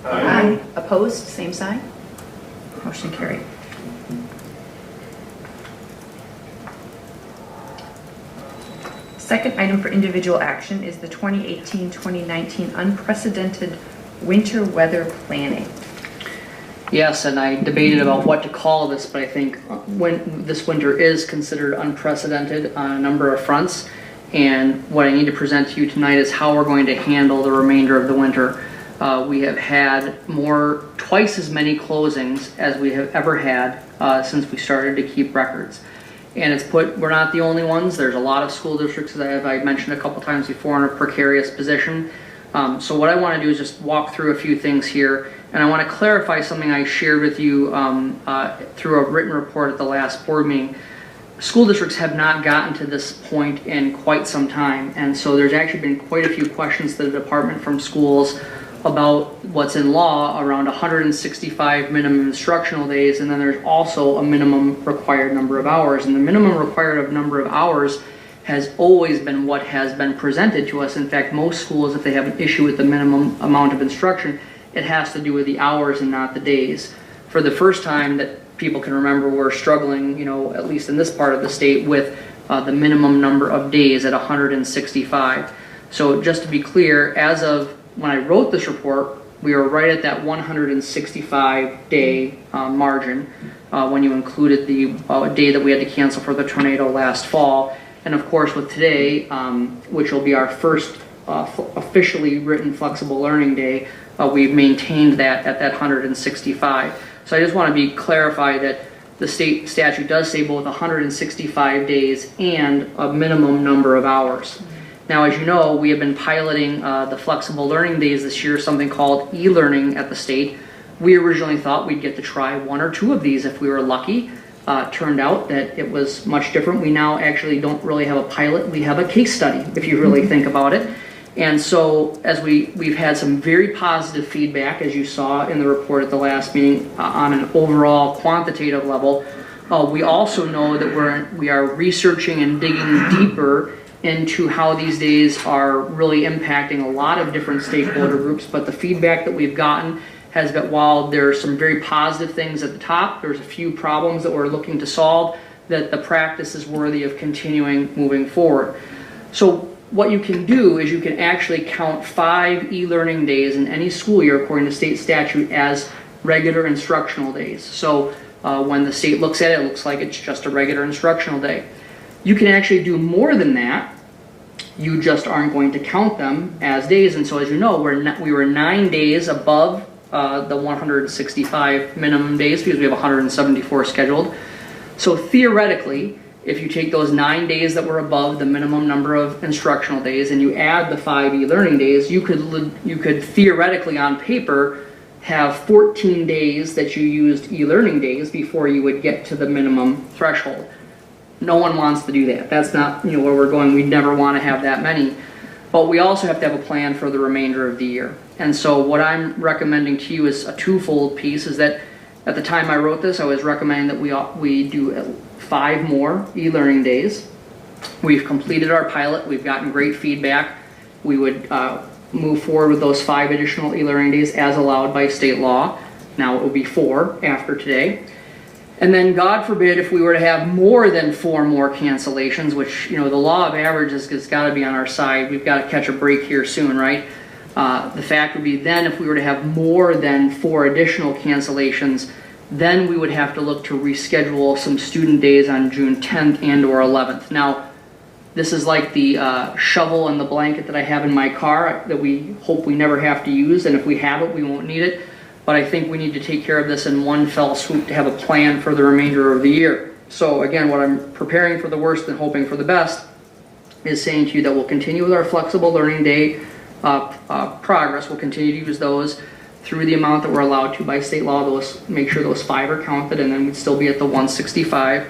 Aye. Opposed, same sign. Motion carried. Second item for individual action is the 2018-2019 unprecedented winter weather planning. Yes, and I debated about what to call this, but I think when this winter is considered unprecedented on a number of fronts, and what I need to present to you tonight is how we're going to handle the remainder of the winter. We have had twice as many closings as we have ever had since we started to keep records. And we're not the only ones. There's a lot of school districts, as I mentioned a couple times before, in a precarious position. So what I want to do is just walk through a few things here, and I want to clarify something I shared with you through a written report at the last board meeting. School districts have not gotten to this point in quite some time, and so there's actually been quite a few questions to the department from schools about what's in law around 165 minimum instructional days, and then there's also a minimum required number of hours. And the minimum required number of hours has always been what has been presented to us. In fact, most schools, if they have an issue with the minimum amount of instruction, it has to do with the hours and not the days. For the first time that people can remember, we're struggling, at least in this part of the state, with the minimum number of days at 165. So just to be clear, as of when I wrote this report, we were right at that 165-day margin when you included the day that we had to cancel for the tornado last fall. And of course, with today, which will be our first officially written flexible learning day, we've maintained that at that 165. So I just want to clarify that the state statute does say both 165 days and a minimum number of hours. Now, as you know, we have been piloting the flexible learning days this year, something called e-learning at the state. We originally thought we'd get to try 1 or 2 of these if we were lucky. Turned out that it was much different. We now actually don't really have a pilot. We have a case study, if you really think about it. And so as we've had some very positive feedback, as you saw in the report at the last meeting, on an overall quantitative level. We also know that we are researching and digging deeper into how these days are really impacting a lot of different stakeholder groups, but the feedback that we've gotten has been, while there's some very positive things at the top, there's a few problems that we're looking to solve, that the practice is worthy of continuing moving forward. So what you can do is you can actually count 5 e-learning days in any school year according to state statute as regular instructional days. So when the state looks at it, it looks like it's just a regular instructional day. You can actually do more than that. You just aren't going to count them as days. And so as you know, we were 9 days above the 165 minimum days because we have 174 scheduled. So theoretically, if you take those 9 days that were above the minimum number of instructional days and you add the 5 e-learning days, you could theoretically on paper have 14 days that you used e-learning days before you would get to the minimum threshold. No one wants to do that. That's not where we're going. We never want to have that many. But we also have to have a plan for the remainder of the year. And so what I'm recommending to you is a twofold piece, is that at the time I wrote this, I was recommending that we do 5 more e-learning days. We've completed our pilot. We've gotten great feedback. We would move forward with those 5 additional e-learning days as allowed by state law. Now it will be 4 after today. And then, God forbid, if we were to have more than 4 more cancellations, which, the law of averages has got to be on our side. We've got to catch a break here soon, right? The fact would be then if we were to have more than 4 additional cancellations, then we would have to look to reschedule some student days on June 10th and or 11th. Now, this is like the shovel and the blanket that I have in my car that we hope we never have to use, and if we have it, we won't need it. But I think we need to take care of this in one fell swoop to have a plan for the remainder of the year. So again, what I'm preparing for the worst and hoping for the best is saying to you that we'll continue with our flexible learning day progress. We'll continue to use those through the amount that we're allowed to by state law. Make sure those 5 are counted, and then we'd still be at the 165.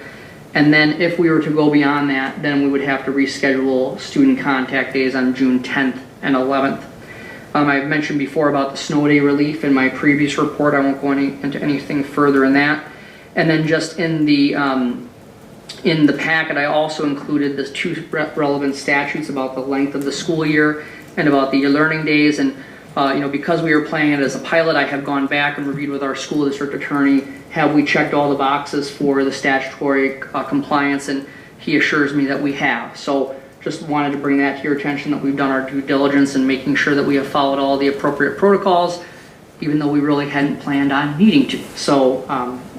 And then if we were to go beyond that, then we would have to reschedule student contact days on June 10th and 11th. I've mentioned before about the snow day relief in my previous report. I won't go into anything further in that. And then just in the packet, I also included the 2 relevant statutes about the length of the school year and about the learning days. And because we were planning it as a pilot, I have gone back and reviewed with our school district attorney, have we checked all the boxes for the statutory compliance, and he assures me that we have. So just wanted to bring that to your attention, that we've done our due diligence in making sure that we have followed all the appropriate protocols, even though we really hadn't planned on needing to. So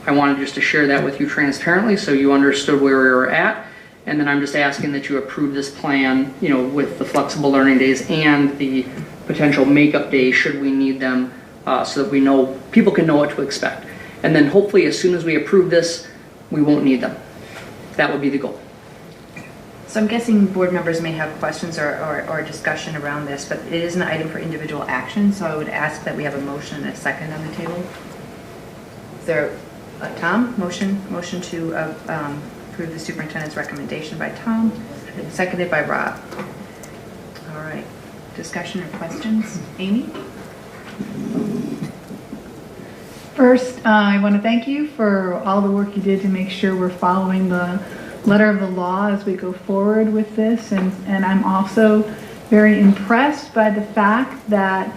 I wanted just to share that with you transparently so you understood where we were at. And then I'm just asking that you approve this plan, with the flexible learning days and the potential makeup days should we need them, so that we know, people can know what to expect. And then hopefully as soon as we approve this, we won't need them. That would be the goal. So I'm guessing board members may have questions or discussion around this, but it is an item for individual action, so I would ask that we have a motion and a second on the table. Is there, Tom, motion to approve the superintendent's recommendation by Tom, and seconded by Rob. All right, discussion or questions? Amy? First, I want to thank you for all the work you did to make sure we're following the letter of the law as we go forward with this, and I'm also very impressed by the fact that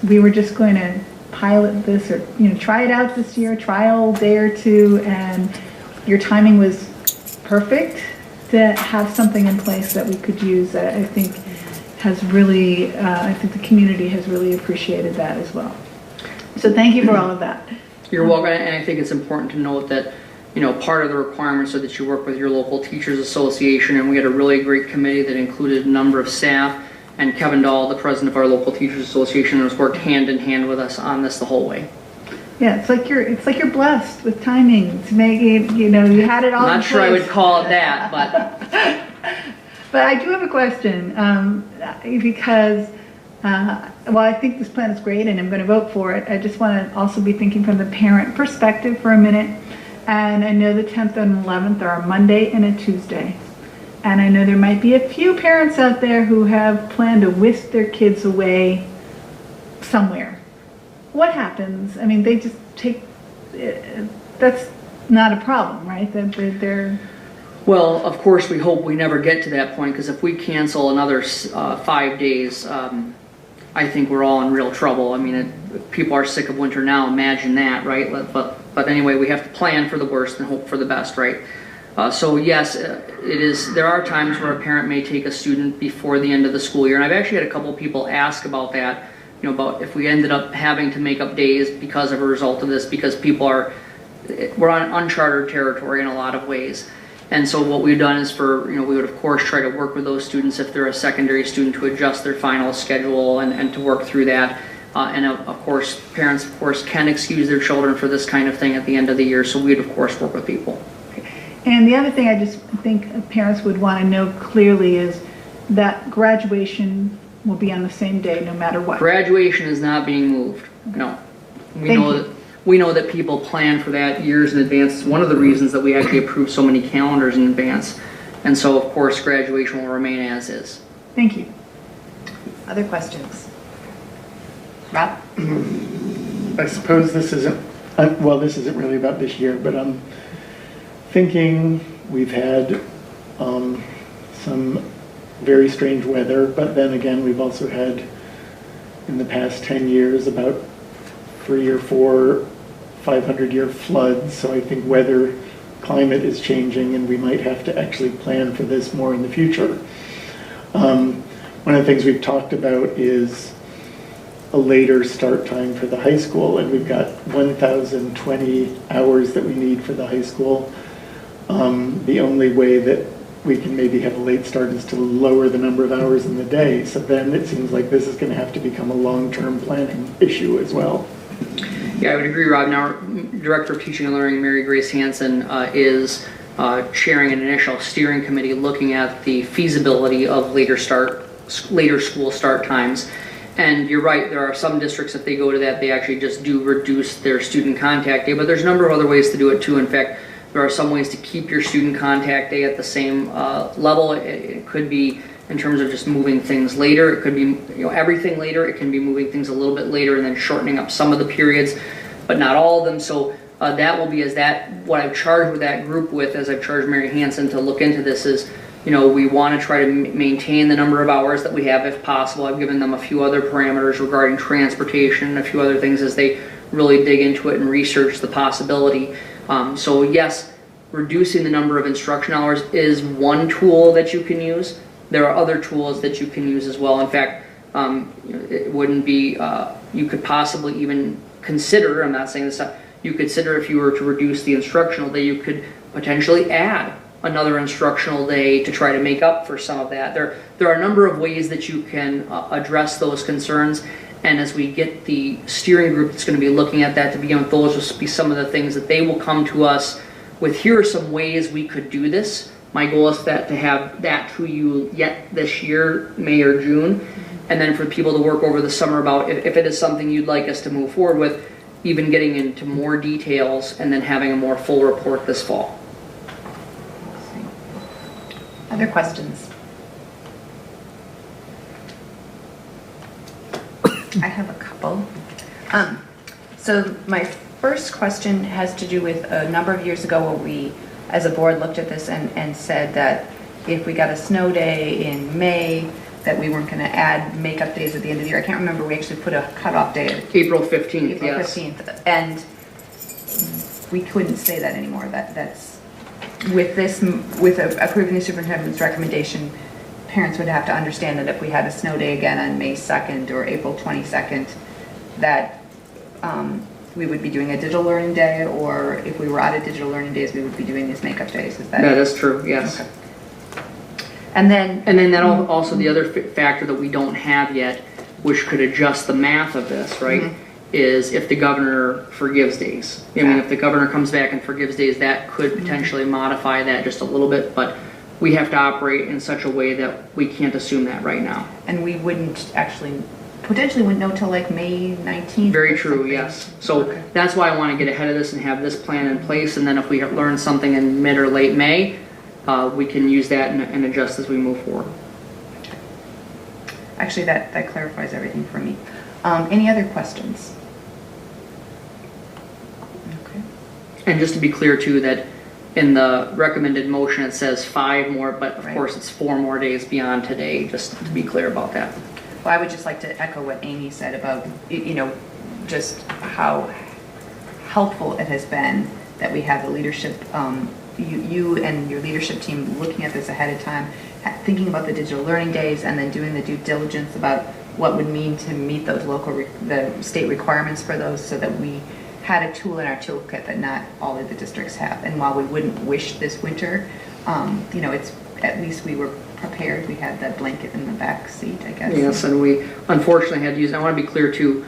we were just going to pilot this or try it out this year, trial day or 2, and your timing was perfect to have something in place that we could use. That I think has really, I think the community has really appreciated that as well. So thank you for all of that. You're welcome, and I think it's important to note that part of the requirements are that you work with your local teachers association, and we had a really great committee that included a number of staff, and Kevin Dahl, the president of our local teachers association, has worked hand in hand with us on this the whole way. Yeah, it's like you're blessed with timing to make it, you know, you had it all in Not sure I would place. call it that, but But I do have a question, because, well, I think this plan is great and I'm going to vote for it. I just want to also be thinking from the parent perspective for a minute. And I know the 10th and 11th are a Monday and a Tuesday. And I know there might be a few parents out there who have planned to whisk their kids away somewhere. What happens? I mean, they just take, that's not a problem, right? They're well, of course, we hope we never get to that point, because if we cancel another 5 days, I think we're all in real trouble. I mean, people are sick of winter now. Imagine that, right? But anyway, we have to plan for the worst and hope for the best, right? So yes, it is. There are times where a parent may take a student before the end of the school year, and I've actually had a couple of people ask about that. You know, about if we ended up having to make up days because of a result of this, because we're on uncharted territory in a lot of ways. And so what we've done is we would of course try to work with those students if they're a secondary student to adjust their final schedule and to work through that. And of course, parents of course can excuse their children for this kind of thing at the end of the year. So we'd of course work with people. And the other thing I just think parents would want to know clearly is that graduation will be on the same day no matter what. Graduation is not being moved. No. We know that people plan for that years in advance. It's one of the reasons that we actually approve so many calendars in advance. And so, of course, graduation will remain as is. Thank you. Other questions? Rob? I suppose this isn't, well, this isn't really about this year, but I'm thinking we've had some very strange weather, but then again, we've also had in the past 10 years about 3 or 4 500-year floods. So I think climate is changing, and we might have to actually plan for this more in the future. One of the things we've talked about is a later start time for the high school, and we've got 1,020 hours that we need for the high school. The only way that we can maybe have a late start is to lower the number of hours in the day. So then it seems like this is going to have to become a long-term planning issue as well. Yeah, I would agree, Rob. Now, Director of Teaching and Learning, Mary Grace Hansen, is chairing an initial steering committee looking at the feasibility of later school start times. And you're right, there are some districts, if they go to that, they actually just do reduce their student contact day, but there's a number of other ways to do it too. In fact, there are some ways to keep your student contact day at the same level. It could be in terms of just moving things later. It could be everything later. It can be moving things a little bit later and then shortening up some of the periods, but not all of them. So that will be what I've charged with that group with, as I've charged Mary Hansen to look into this, is we want to try to maintain the number of hours that we have if possible. I've given them a few other parameters regarding transportation and a few other things as they really dig into it and research the possibility. So yes, reducing the number of instruction hours is one tool that you can use. There are other tools that you can use as well. In fact, it wouldn't be, you could possibly even consider, I'm not saying this, you consider if you were to reduce the instructional day, you could potentially add another instructional day to try to make up for some of that. There are a number of ways that you can address those concerns. And as we get the steering group that's going to be looking at that to begin with, those will be some of the things that they will come to us with. Here are some ways we could do this. My goal is to have that to you yet this year, May or June, and then for people to work over the summer about if it is something you'd like us to move forward with, even getting into more details and then having a more full report this fall. Other questions? I have a couple. So my first question has to do with a number of years ago where we, as a board, looked at this and said that if we got a snow day in May, that we weren't going to add makeup days at the end of the year. I can't remember, we actually put a cutoff date. April 15th, April yes. 15th. And we couldn't say that anymore. That's with approving the superintendent's recommendation, parents would have to understand that if we had a snow day again on May 2nd or April 22nd, that we would be doing a digital learning day, or if we were out of digital learning days, we would be doing these makeup days. Is that That is true, yes. Okay. And then that also the other factor that we don't have yet, which could adjust the math of this, right, is if the governor forgives days. I mean, if the governor comes back and forgives days, that could potentially modify that just a little bit, but we have to operate in such a way that we can't assume that right now. And we potentially wouldn't know till like May 19th. Very or true, something. yes. So Okay. that's why I want to get ahead of this and have this plan in place, and then if we learn something in mid or late May, we can use that and adjust as we move forward. Actually, that clarifies everything for me. Any other questions? Okay. And just to be clear too, that in the recommended motion, it says 5 more, but of Right. course it's 4 more days beyond today, just to be clear about that. Well, I would just like to echo what Amy said about, just how helpful it has been that we have the leadership, you and your leadership team looking at this ahead of time, thinking about the digital learning days, and then doing the due diligence about what would mean to meet those the state requirements for those, so that we had a tool in our toolkit that not all of the districts have. And while we wouldn't wish this winter, it's at least we were prepared. We had that blanket in the back seat, I guess. Yes, and we unfortunately had to use, and I want to be clear too,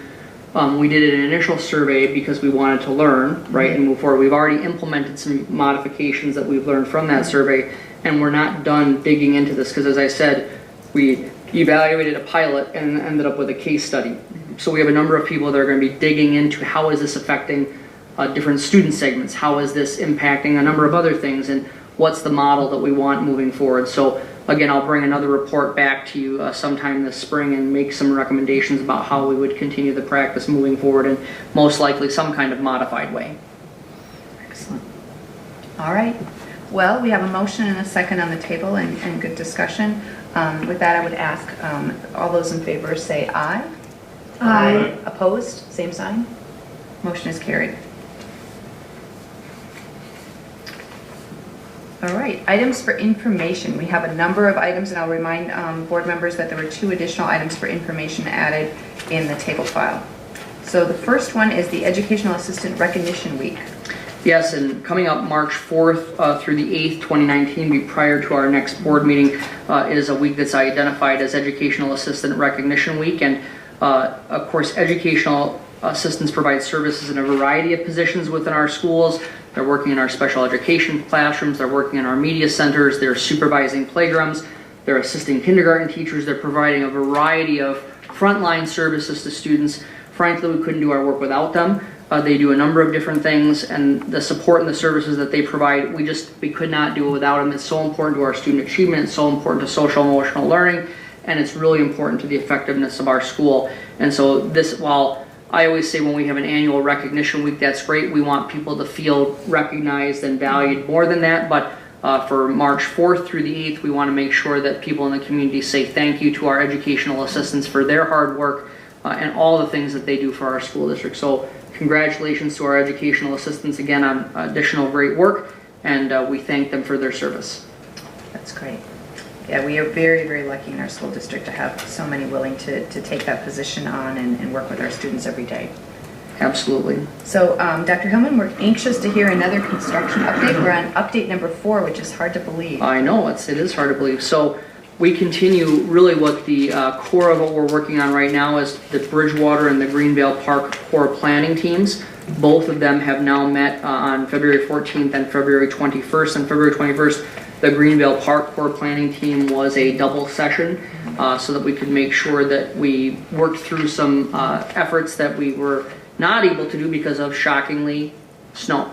we did an initial survey because we wanted to learn, right, and move forward. We've already implemented some modifications that we've learned from that survey, and we're not done digging into this because, as I said, we evaluated a pilot and ended up with a case study. So we have a number of people that are going to be digging into how is this affecting different student segments, how is this impacting a number of other things, and what's the model that we want moving forward. So again, I'll bring another report back to you sometime this spring and make some recommendations about how we would continue the practice moving forward in most likely some kind of modified way. Excellent. All right. Well, we have a motion and a second on the table and good discussion. With that, I would ask all those in favor say aye. Aye. Opposed? Same sign. Motion is carried. All right, items for information. We have a number of items, and I'll remind board members that there were 2 additional items for information added in the table file. So the first one is the Educational Assistant Recognition Week. Yes, and coming up March 4th through the 8th, 2019, be prior to our next board meeting, is a week that's identified as Educational Assistant Recognition Week. And of course, educational assistants provide services in a variety of positions within our schools. They're working in our special education classrooms, they're working in our media centers, they're supervising playgrounds, they're assisting kindergarten teachers, they're providing a variety of frontline services to students. Frankly, we couldn't do our work without them. They do a number of different things, and the support and the services that they provide, we could not do it without them. It's so important to our student achievement, it's so important to social emotional learning, and it's really important to the effectiveness of our school. And so this, while I always say when we have an annual recognition week, that's great. We want people to feel recognized and valued more than that, but for March 4th through the 8th, we want to make sure that people in the community say thank you to our educational assistants for their hard work and all the things that they do for our school district. So congratulations to our educational assistants again on additional great work, and we thank them for their service. That's great. Yeah, we are very, very lucky in our school district to have so many willing to take that position on and work with our students every day. Absolutely. So, Dr. Hillman, we're anxious to hear another construction update. We're on update number 4, which is hard to believe. I know, it is hard to believe. So we continue really what the core of what we're working on right now is the Bridgewater and the Greenvale Park core planning teams. Both of them have now met on February 14th and February 21st. And February 21st, the Greenvale Park core planning team was a double session so that we could make sure that we worked through some efforts that we were not able to do because of, shockingly, snow.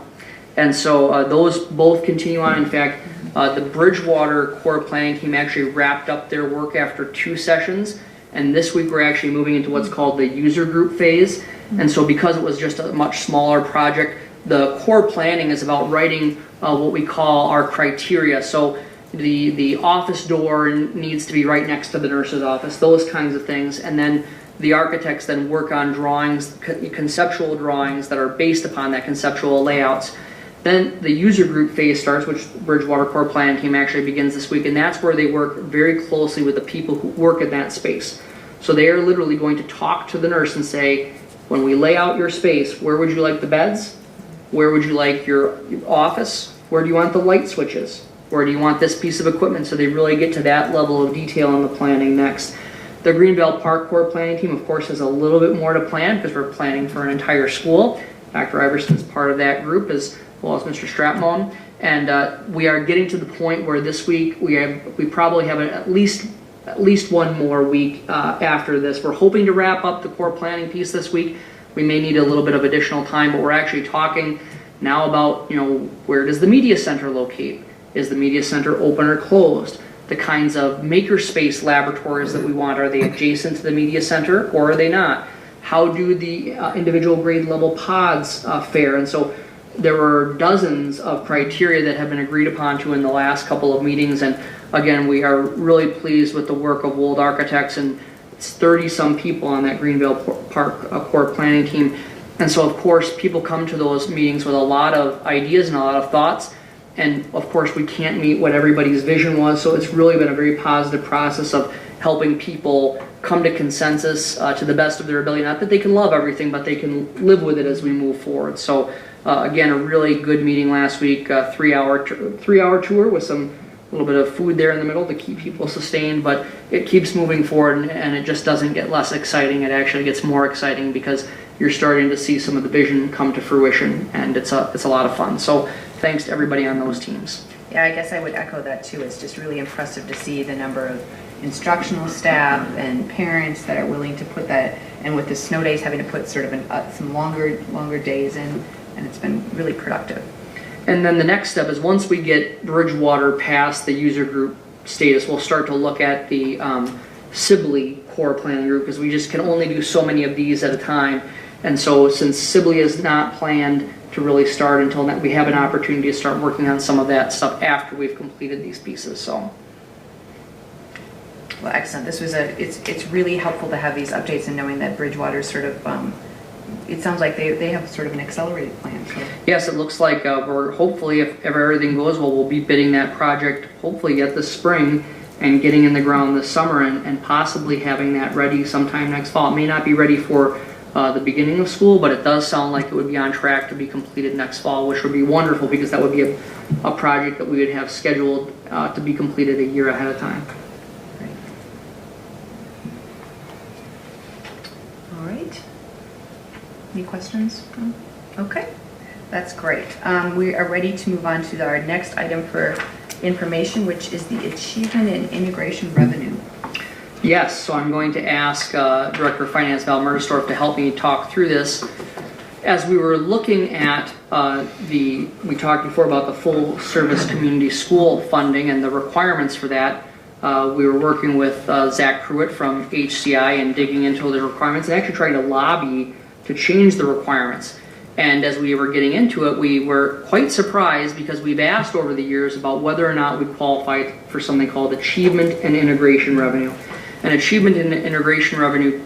And so those both continue on. In fact, the Bridgewater core planning team actually wrapped up their work after 2 sessions, and this week we're actually moving into what's called the user group phase. And so because it was just a much smaller project, the core planning is about writing what we call our criteria. So the office door needs to be right next to the nurse's office, those kinds of things. And then the architects then work on drawings, conceptual drawings that are based upon that conceptual layouts. Then the user group phase starts, which Bridgewater Core Planning Team actually begins this week, and that's where they work very closely with the people who work in that space. So they are literally going to talk to the nurse and say, when we lay out your space, where would you like the beds? Where would you like your office? Where do you want the light switches? Where do you want this piece of equipment? So they really get to that level of detail in the planning next. The Greenville Park Core Planning Team, of course, has a little bit more to plan because we're planning for an entire school. Dr. Iverson's part of that group, as well as Mr. Strapmone. And we are getting to the point where this week we probably have at least one more week after this. We're hoping to wrap up the core planning piece this week. We may need a little bit of additional time, but we're actually talking now about, where does the media center locate? Is the media center open or closed? The kinds of makerspace laboratories that we want, are they adjacent to the media center or are they not? How do the individual grade level pods fare? And so there were dozens of criteria that have been agreed upon to in the last couple of meetings. And again, we are really pleased with the work of Wold Architects, and it's 30-some people on that Greenville Park Core Planning Team. And so, of course, people come to those meetings with a lot of ideas and a lot of thoughts. And of course, we can't meet what everybody's vision was. So it's really been a very positive process of helping people come to consensus to the best of their ability. Not that they can love everything, but they can live with it as we move forward. So again, a really good meeting last week, three-hour tour with a little bit of food there in the middle to keep people sustained, but it keeps moving forward, and it just doesn't get less exciting. It actually gets more exciting because you're starting to see some of the vision come to fruition, and it's a lot of fun. So thanks to everybody on those teams. Yeah, I guess I would echo that too. It's just really impressive to see the number of instructional staff and parents that are willing to put that, and with the snow days having to put sort of some longer days in, and it's been really productive. And then the next step is, once we get Bridgewater past the user group status, we'll start to look at the Sibley core planning group, because we just can only do so many of these at a time. And so since Sibley is not planned to really start until that, we have an opportunity to start working on some of that stuff after we've completed these pieces. So. Well, excellent. This was it's really helpful to have these updates and knowing that Bridgewater sort of, it sounds like they have sort of an accelerated plan. So. Yes, it looks like we're hopefully, if everything goes well, we'll be bidding that project hopefully yet this spring and getting in the ground this summer, and possibly having that ready sometime next fall. It may not be ready for the beginning of school, but it does sound like it would be on track to be completed next fall, which would be wonderful, because that would be a project that we would have scheduled to be completed a year ahead of time. Great. All right. Any questions? Okay, that's great. We are ready to move on to our next item for information, which is the Achievement and Integration Revenue. Yes, so I'm going to ask Director of Finance Val Mertersdorf to help me talk through this. As we were looking at we talked before about the full service community school funding and the requirements for that. We were working with Zach Pruitt from HCI and digging into the requirements and actually trying to lobby to change the requirements. And as we were getting into it, we were quite surprised, because we've asked over the years about whether or not we qualified for something called Achievement and Integration Revenue. And Achievement and Integration Revenue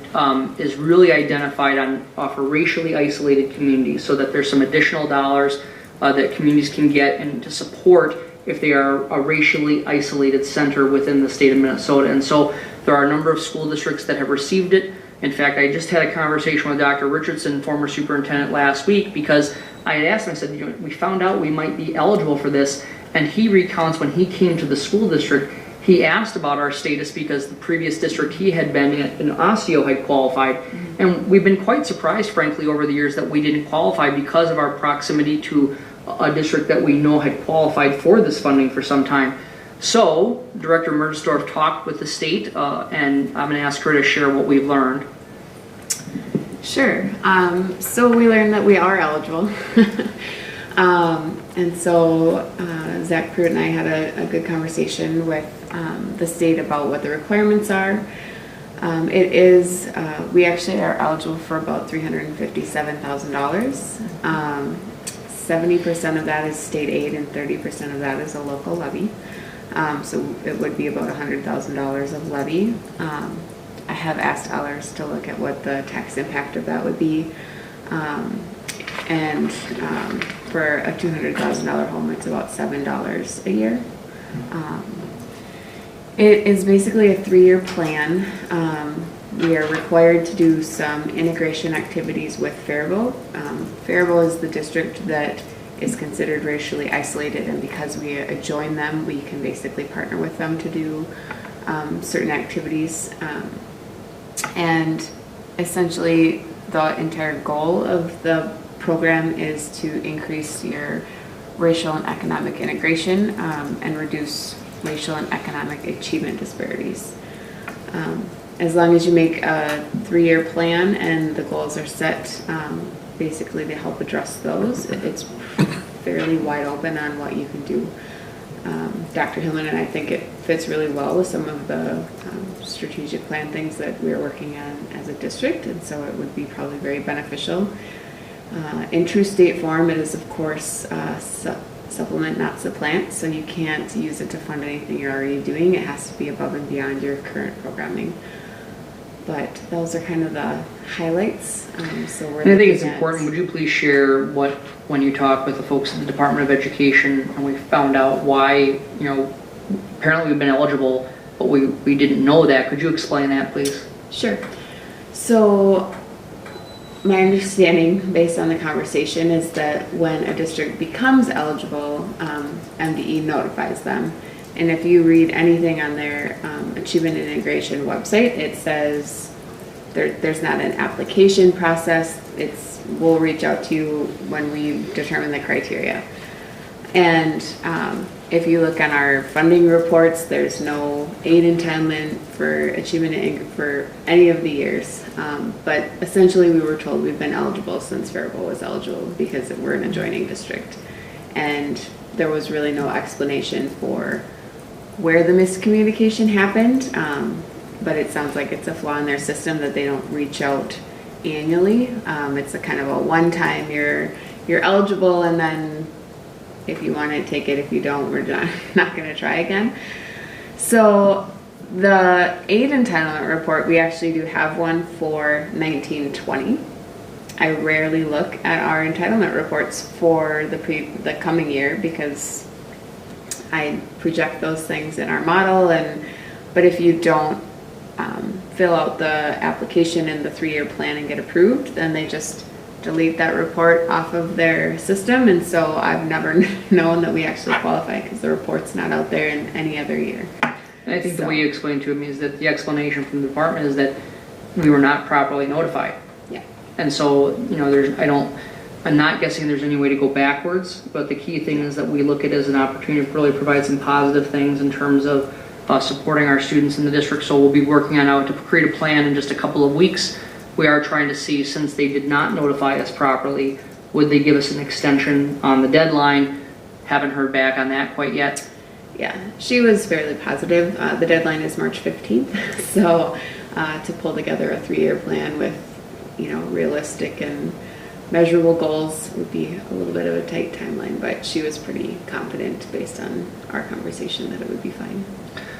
is really identified for racially isolated communities, so that there's some additional dollars that communities can get and to support if they are a racially isolated center within the state of Minnesota. And so there are a number of school districts that have received it. In fact, I just had a conversation with Dr. Richardson, former superintendent, last week, because I had asked him, I said, we found out we might be eligible for this, and he recounts when he came to the school district, he asked about our status because the previous district he had been in Osseo had qualified. And we've been quite surprised, frankly, over the years that we didn't qualify because of our proximity to a district that we know had qualified for this funding for some time. So Director Mertersdorf talked with the state, and I'm going to ask her to share what we've learned. Sure. So we learned that we are eligible. And so Zach Pruitt and I had a good conversation with the state about what the requirements are. We actually are eligible for about $357,000. 70% of that is state aid and 30% of that is a local levy. So it would be about $100,000 of levy. I have asked Ellers to look at what the tax impact of that would be. And for a $200,000 home, it's about $7 a year. It is basically a 3-year plan. We are required to do some integration activities with Faribault. Faribault is the district that is considered racially isolated, and because we join them, we can basically partner with them to do certain activities. And essentially, the entire goal of the program is to increase your racial and economic integration and reduce racial and economic achievement disparities. As long as you make a 3-year plan and the goals are set, basically to help address those, it's fairly wide open on what you can do. Dr. Hillman and I think it fits really well with some of the strategic plan things that we're working on as a district, and so it would be probably very beneficial. In true state form, it is of course supplement, not supplant, so you can't use it to fund anything you're already doing. It has to be above and beyond your current programming. But those are kind of the highlights. So we're And I think it's looking at- important, would you please share what, when you talk with the folks at the Department of Education and we found out why, apparently we've been eligible, but we didn't know that. Could you explain that, please? Sure. So my understanding, based on the conversation, is that when a district becomes eligible, MDE notifies them. And if you read anything on their Achievement and Integration website, it says there's not an application process. We'll reach out to you when we determine the criteria. And if you look on our funding reports, there's no aid entitlement for achievement for any of the years. But essentially, we were told we've been eligible since Faribault was eligible because we're an adjoining district. And there was really no explanation for where the miscommunication happened. But it sounds like it's a flaw in their system that they don't reach out annually. It's a kind of a one-time, you're eligible, and then if you want to take it, if you don't, we're not going to try again. So the aid entitlement report, we actually do have one for 1920. I rarely look at our entitlement reports for the coming year because I project those things in our model, but if you don't fill out the application in the 3-year plan and get approved, then they just delete that report off of their system. And so I've never known that we actually qualify because the report's not out there in any other year. And I think the way you explained to me is that the explanation from the department is that we were not properly notified. Yeah. And so, I'm not guessing there's any way to go backwards, but the key thing is that we look at it as an opportunity to really provide some positive things in terms of supporting our students in the district. So we'll be working on how to create a plan in just a couple of weeks. We are trying to see, since they did not notify us properly, would they give us an extension on the deadline? Haven't heard back on that quite yet. Yeah, she was fairly positive. The deadline is March 15th. So to pull together a 3-year plan with, realistic and measurable goals would be a little bit of a tight timeline, but she was pretty confident based on our conversation that it would be fine.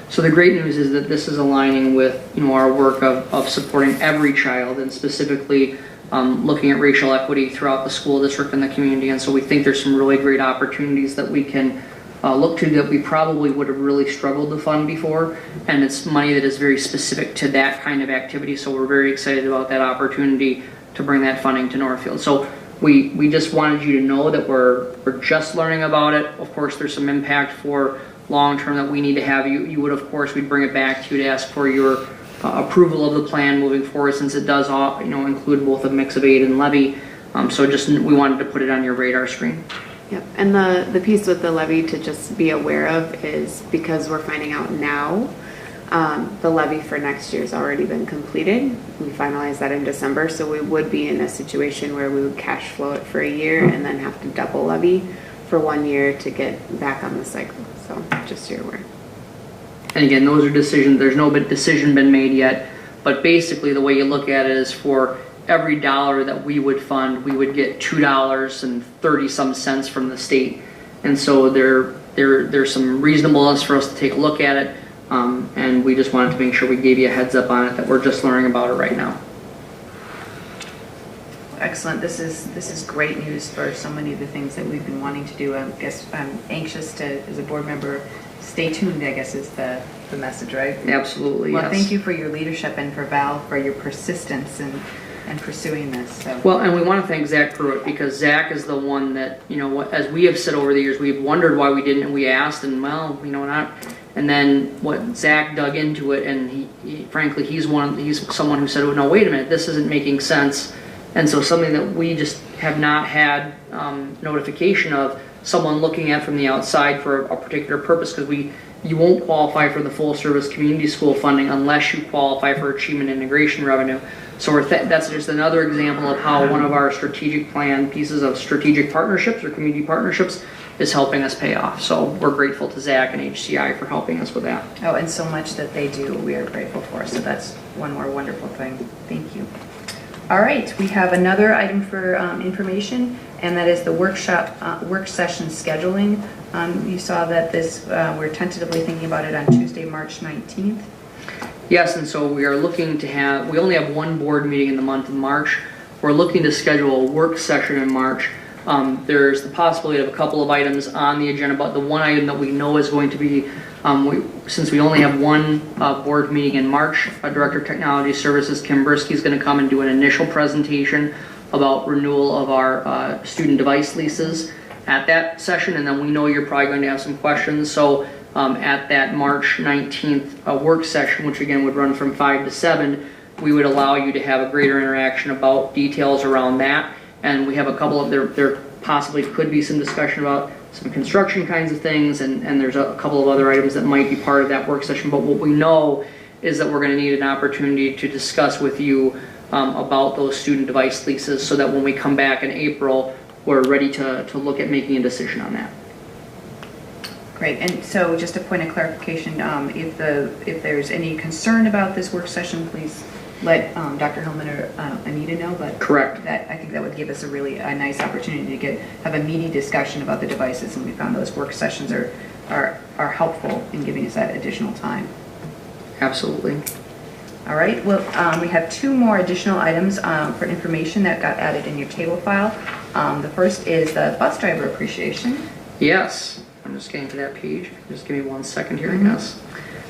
So the great news is that this is aligning with our work of supporting every child, and specifically looking at racial equity throughout the school district and the community. And so we think there's some really great opportunities that we can look to that we probably would have really struggled to fund before, and it's money that is very specific to that kind of activity. So we're very excited about that opportunity to bring that funding to Northfield. So we just wanted you to know that we're just learning about it. Of course, there's some impact for long term that we need to have. You would, of course, we'd bring it back to you to ask for your approval of the plan moving forward, since it does include both a mix of aid and levy. So we wanted to put it on your radar screen. Yep, and the piece with the levy to just be aware of is because we're finding out now, the levy for next year has already been completed. We finalized that in December, so we would be in a situation where we would cash flow it for a year and then have to double levy for 1 year to get back on the cycle. So just so you're aware. And again, those are decisions, there's no decision been made yet, but basically the way you look at it is for every dollar that we would fund, we would get $2.30 some cents from the state. And so there's some reasonableness for us to take a look at it, and we just wanted to make sure we gave you a heads up on it, that we're just learning about it right now. Excellent. This is great news for so many of the things that we've been wanting to do. I guess I'm anxious to, as a board member, stay tuned, I guess is the message, right? Absolutely, well, yes. Thank you for your leadership, and for Val for your persistence and and pursuing this, so. Well, and we want to thank Zach Pruitt, because Zach is the one that, as we have said over the years, we've wondered why we didn't, and we asked, and well, not. And then what Zach dug into it, and frankly, he's someone who said, oh, no, wait a minute, this isn't making sense. And so something that we just have not had notification of, someone looking at from the outside for a particular purpose, because you won't qualify for the full service community school funding unless you qualify for achievement integration revenue. So that's just another example of how one of our strategic plan pieces of strategic partnerships or community partnerships is helping us pay off. So we're grateful to Zach and HCI for helping us with that. Oh, and so much that they do, we are grateful for. So that's one more wonderful thing. Thank you. All right, we have another item for information, and that is the work session scheduling. You saw that we're tentatively thinking about it on Tuesday, March 19th. Yes, and so we are looking to we only have one board meeting in the month of March. We're looking to schedule a work session in March. There's the possibility of a couple of items on the agenda, but the one item that we know is going to be, since we only have one board meeting in March, Director of Technology Services, Kim Brisky, is going to come and do an initial presentation about renewal of our student device leases at that session, and then we know you're probably going to have some questions. So at that March 19th work session, which again would run from 5 to 7, we would allow you to have a greater interaction about details around that. And we have a couple of, there possibly could be some discussion about some construction kinds of things, and there's a couple of other items that might be part of that work session. But what we know is that we're going to need an opportunity to discuss with you about those student device leases, so that when we come back in April, we're ready to look at making a decision on that. Great, and so just a point of clarification, if there's any concern about this work session, please let Dr. Hillman or Anita know. But correct. I think that would give us a really nice opportunity to have a meaty discussion about the devices, and we found those work sessions are helpful in giving us that additional time. Absolutely. All right, well, we have two more additional items for information that got added in your table file. The first is the bus driver appreciation. Yes, I'm just getting to that page. Just give me 1 second here, I guess.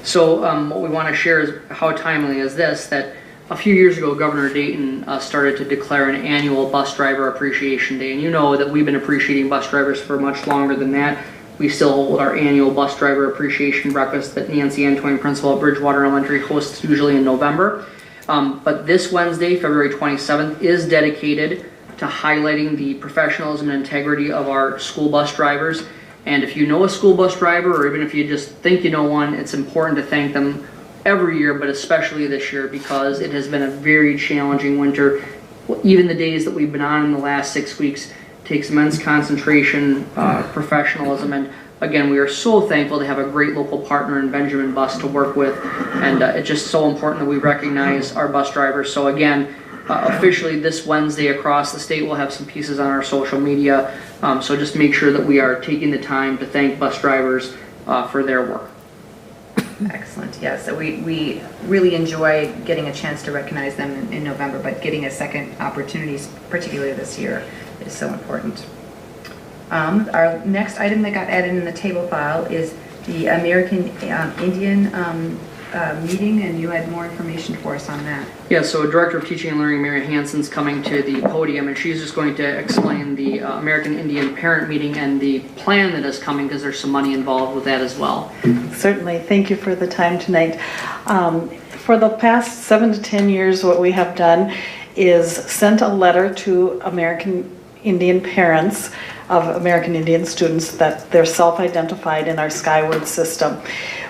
So what we want to share is how timely is this, that a few years ago, Governor Dayton started to declare an annual bus driver appreciation day. And you know that we've been appreciating bus drivers for much longer than that. We still hold our annual bus driver appreciation breakfast that Nancy Antoine, principal at Bridgewater Elementary, hosts usually in November. But this Wednesday, February 27th, is dedicated to highlighting the professionalism and integrity of our school bus drivers. And if you know a school bus driver, or even if you just think you know one, it's important to thank them every year, but especially this year, because it has been a very challenging winter. Even the days that we've been on in the last 6 weeks takes immense concentration, professionalism, and again, we are so thankful to have a great local partner in Benjamin Bus to work with, and it's just so important that we recognize our bus drivers. So again, officially this Wednesday across the state, we'll have some pieces on our social media, so just make sure that we are taking the time to thank bus drivers for their work. Excellent, yeah, so we really enjoy getting a chance to recognize them in November, but getting a second opportunity, particularly this year, is so important. Our next item that got added in the table file is the American Indian meeting, and you had more information for us on that. Yeah, so Director of Teaching and Learning Mary Hansen's coming to the podium, and she's just going to explain the American Indian parent meeting and the plan that is coming, because there's some money involved with that as well. Certainly. Thank you for the time tonight. For the past 7 to 10 years, what we have done is sent a letter to American Indian parents of American Indian students that they're self-identified in our Skyward system.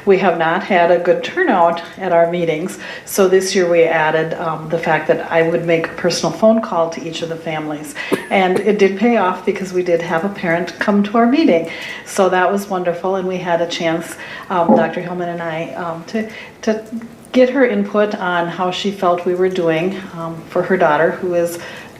We have not had a good turnout at our meetings, so this year we added the fact that I would make a personal phone call to each of the families. And it did pay off, because we did have a parent come to our meeting. So that was wonderful, and we had a chance, Dr. Hillman and I, to get her input on how she felt we were doing for her daughter, who is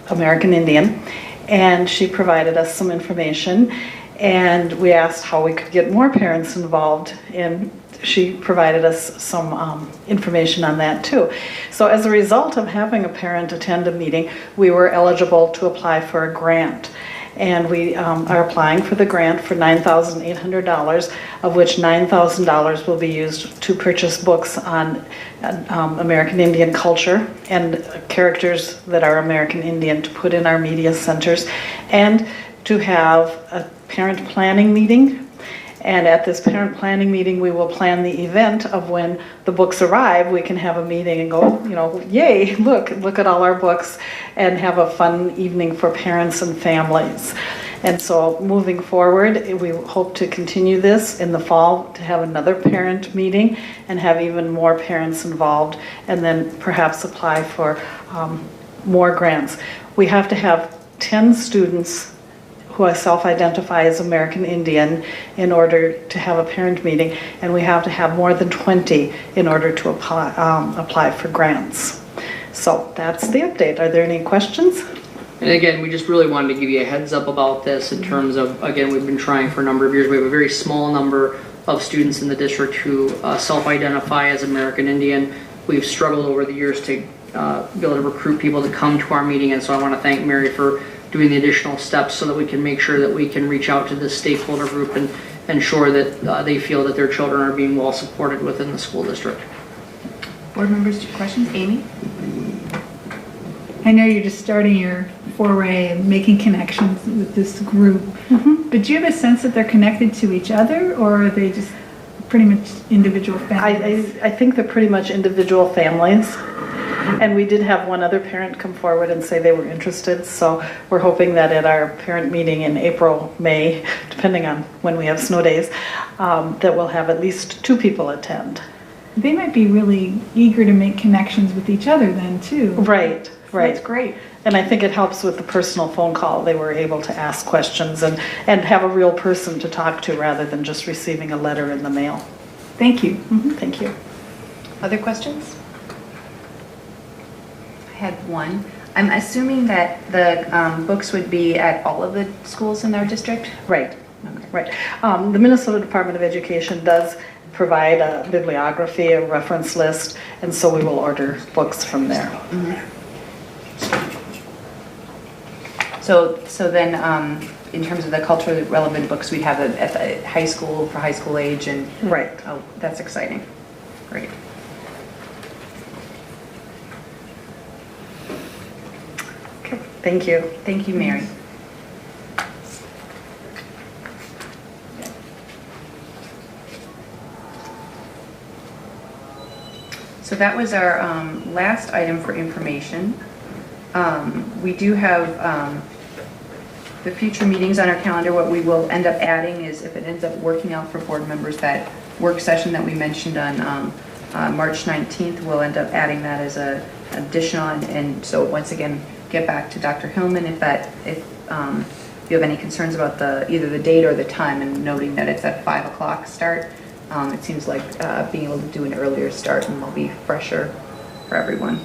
American Indian. And she provided us some information, and we asked how we could get more parents involved, and she provided us some information on that too. So as a result of having a parent attend a meeting, we were eligible to apply for a grant. And we are applying for the grant for $9,800, of which $9,000 will be used to purchase books on American Indian culture and characters that are American Indian to put in our media centers, and to have a parent planning meeting. And at this parent planning meeting, we will plan the event of when the books arrive. We can have a meeting and go, you know, yay, look at all our books, and have a fun evening for parents and families. And so moving forward, we hope to continue this in the fall, to have another parent meeting and have even more parents involved, and then perhaps apply for more grants. We have to have 10 students who self-identify as American Indian in order to have a parent meeting, and we have to have more than 20 in order to apply for grants. So that's the update. Are there any questions? And again, we just really wanted to give you a heads up about this in terms of, again, we've been trying for a number of years. We have a very small number of students in the district who self-identify as American Indian. We've struggled over the years to be able to recruit people to come to our meeting, and so I want to thank Mary for doing the additional steps so that we can make sure that we can reach out to this stakeholder group and ensure that they feel that their children are being well supported within the school district. Board members, questions? Amy? I know you're just starting your foray and making connections with this group, but do you have a sense that they're connected to each other, or are they just pretty much individual families? I think they're pretty much individual families. And we did have one other parent come forward and say they were interested, so we're hoping that at our parent meeting in April, May, depending on when we have snow days, that we'll have at least 2 people attend. They might be really eager to make connections with each other then, too. Right. That's great. And I think it helps with the personal phone call. They were able to ask questions and have a real person to talk to rather than just receiving a letter in the mail. Thank you. Thank you. Other questions? I had one. I'm assuming that the books would be at all of the schools in our district? Right. Okay. Right. The Minnesota Department of Education does provide a bibliography, a reference list, and so we will order books from there. So then, in terms of the culturally relevant books, we'd have it at the high school for high school age, and Right. oh, that's exciting. Great. Okay. Thank you. Thank you, Mary. So that was our last item for information. We do have the future meetings on our calendar. What we will end up adding is, if it ends up working out for board members, that work session that we mentioned on March 19th, we'll end up adding that as an additional. And so once again, get back to Dr. Hillman if you have any concerns about either the date or the time, and noting that it's at 5 o'clock start. It seems like being able to do an earlier start and will be fresher for everyone.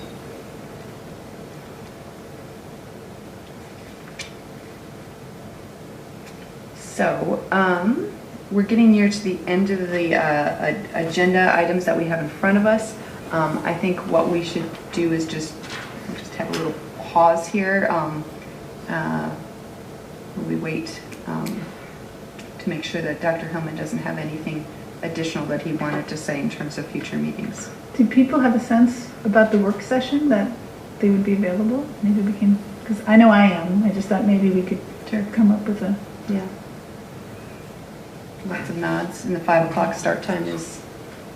So we're getting near to the end of the agenda items that we have in front of us. I think what we should do is just have a little pause here while we wait to make sure that Dr. Hillman doesn't have anything additional that he wanted to say in terms of future meetings. Do people have a sense about the work session that they would be available? Maybe we can, because I know I am. I just thought maybe we could come up with a... Yeah. Lots of nods, and the 5 o'clock start time is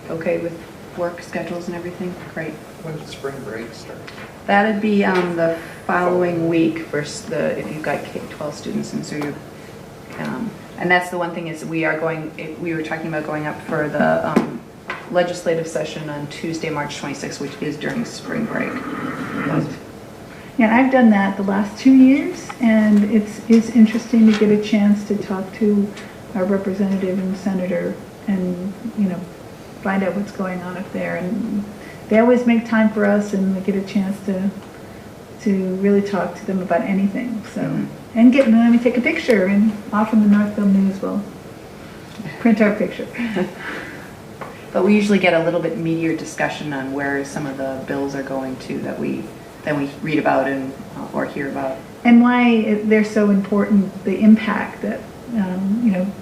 okay with work schedules and everything? Great. When does spring break start? That'd be the following week for if you've got K-12 students, and so you're, and that's the one thing is we were talking about going up for the legislative session on Tuesday, March 26th, which is during spring break. Yeah, I've done that the last 2 years, and it's interesting to get a chance to talk to our representative and senator and, find out what's going on up there. And they always make time for us, and we get a chance to really talk to them about anything. So, and let me take a picture, and often the Northfield News will print our picture. But we usually get a little bit meatier discussion on where some of the bills are going to that we read about or hear about. and why they're so important, the impact that,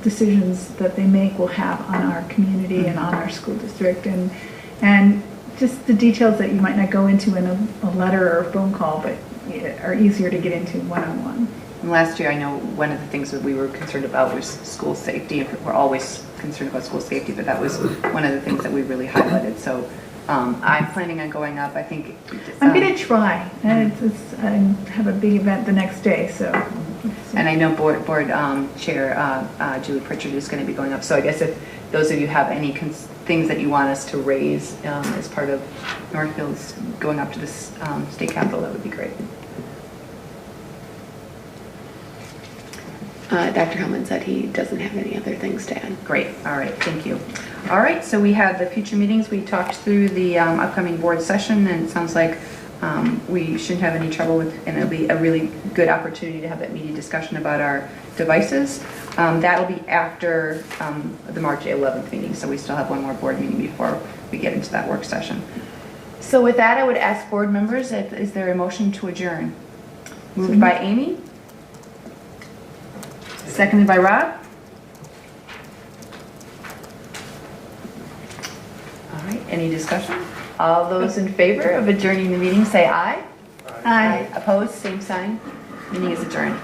decisions that they make will have on our community and on our school district, and just the details that you might not go into in a letter or a phone call, but are easier to get into one-on-one. And last year, I know one of the things that we were concerned about was school safety. We're always concerned about school safety, but that was one of the things that we really highlighted. So I'm planning on going up. I think I'm going to try. I have a big event the next day, so. And I know board chair Julie Pritchard is going to be going up. So I guess if those of you have any things that you want us to raise as part of Northfield's going up to the state capitol, that would be great. Dr. Hellman said he doesn't have any other things to add. Great. All right. Thank you. All right. So we have the future meetings. We talked through the upcoming board session, and it sounds like we shouldn't have any trouble with, and it'll be a really good opportunity to have that meeting discussion about our devices. That'll be after the March 11th meeting, so we still have one more board meeting before we get into that work session. So with that, I would ask board members, is there a motion to adjourn? Moved by Amy. Seconded by Rob. All right, any discussion? All those in favor of adjourning the meeting say aye. Aye. Opposed, same sign. Meeting is adjourned.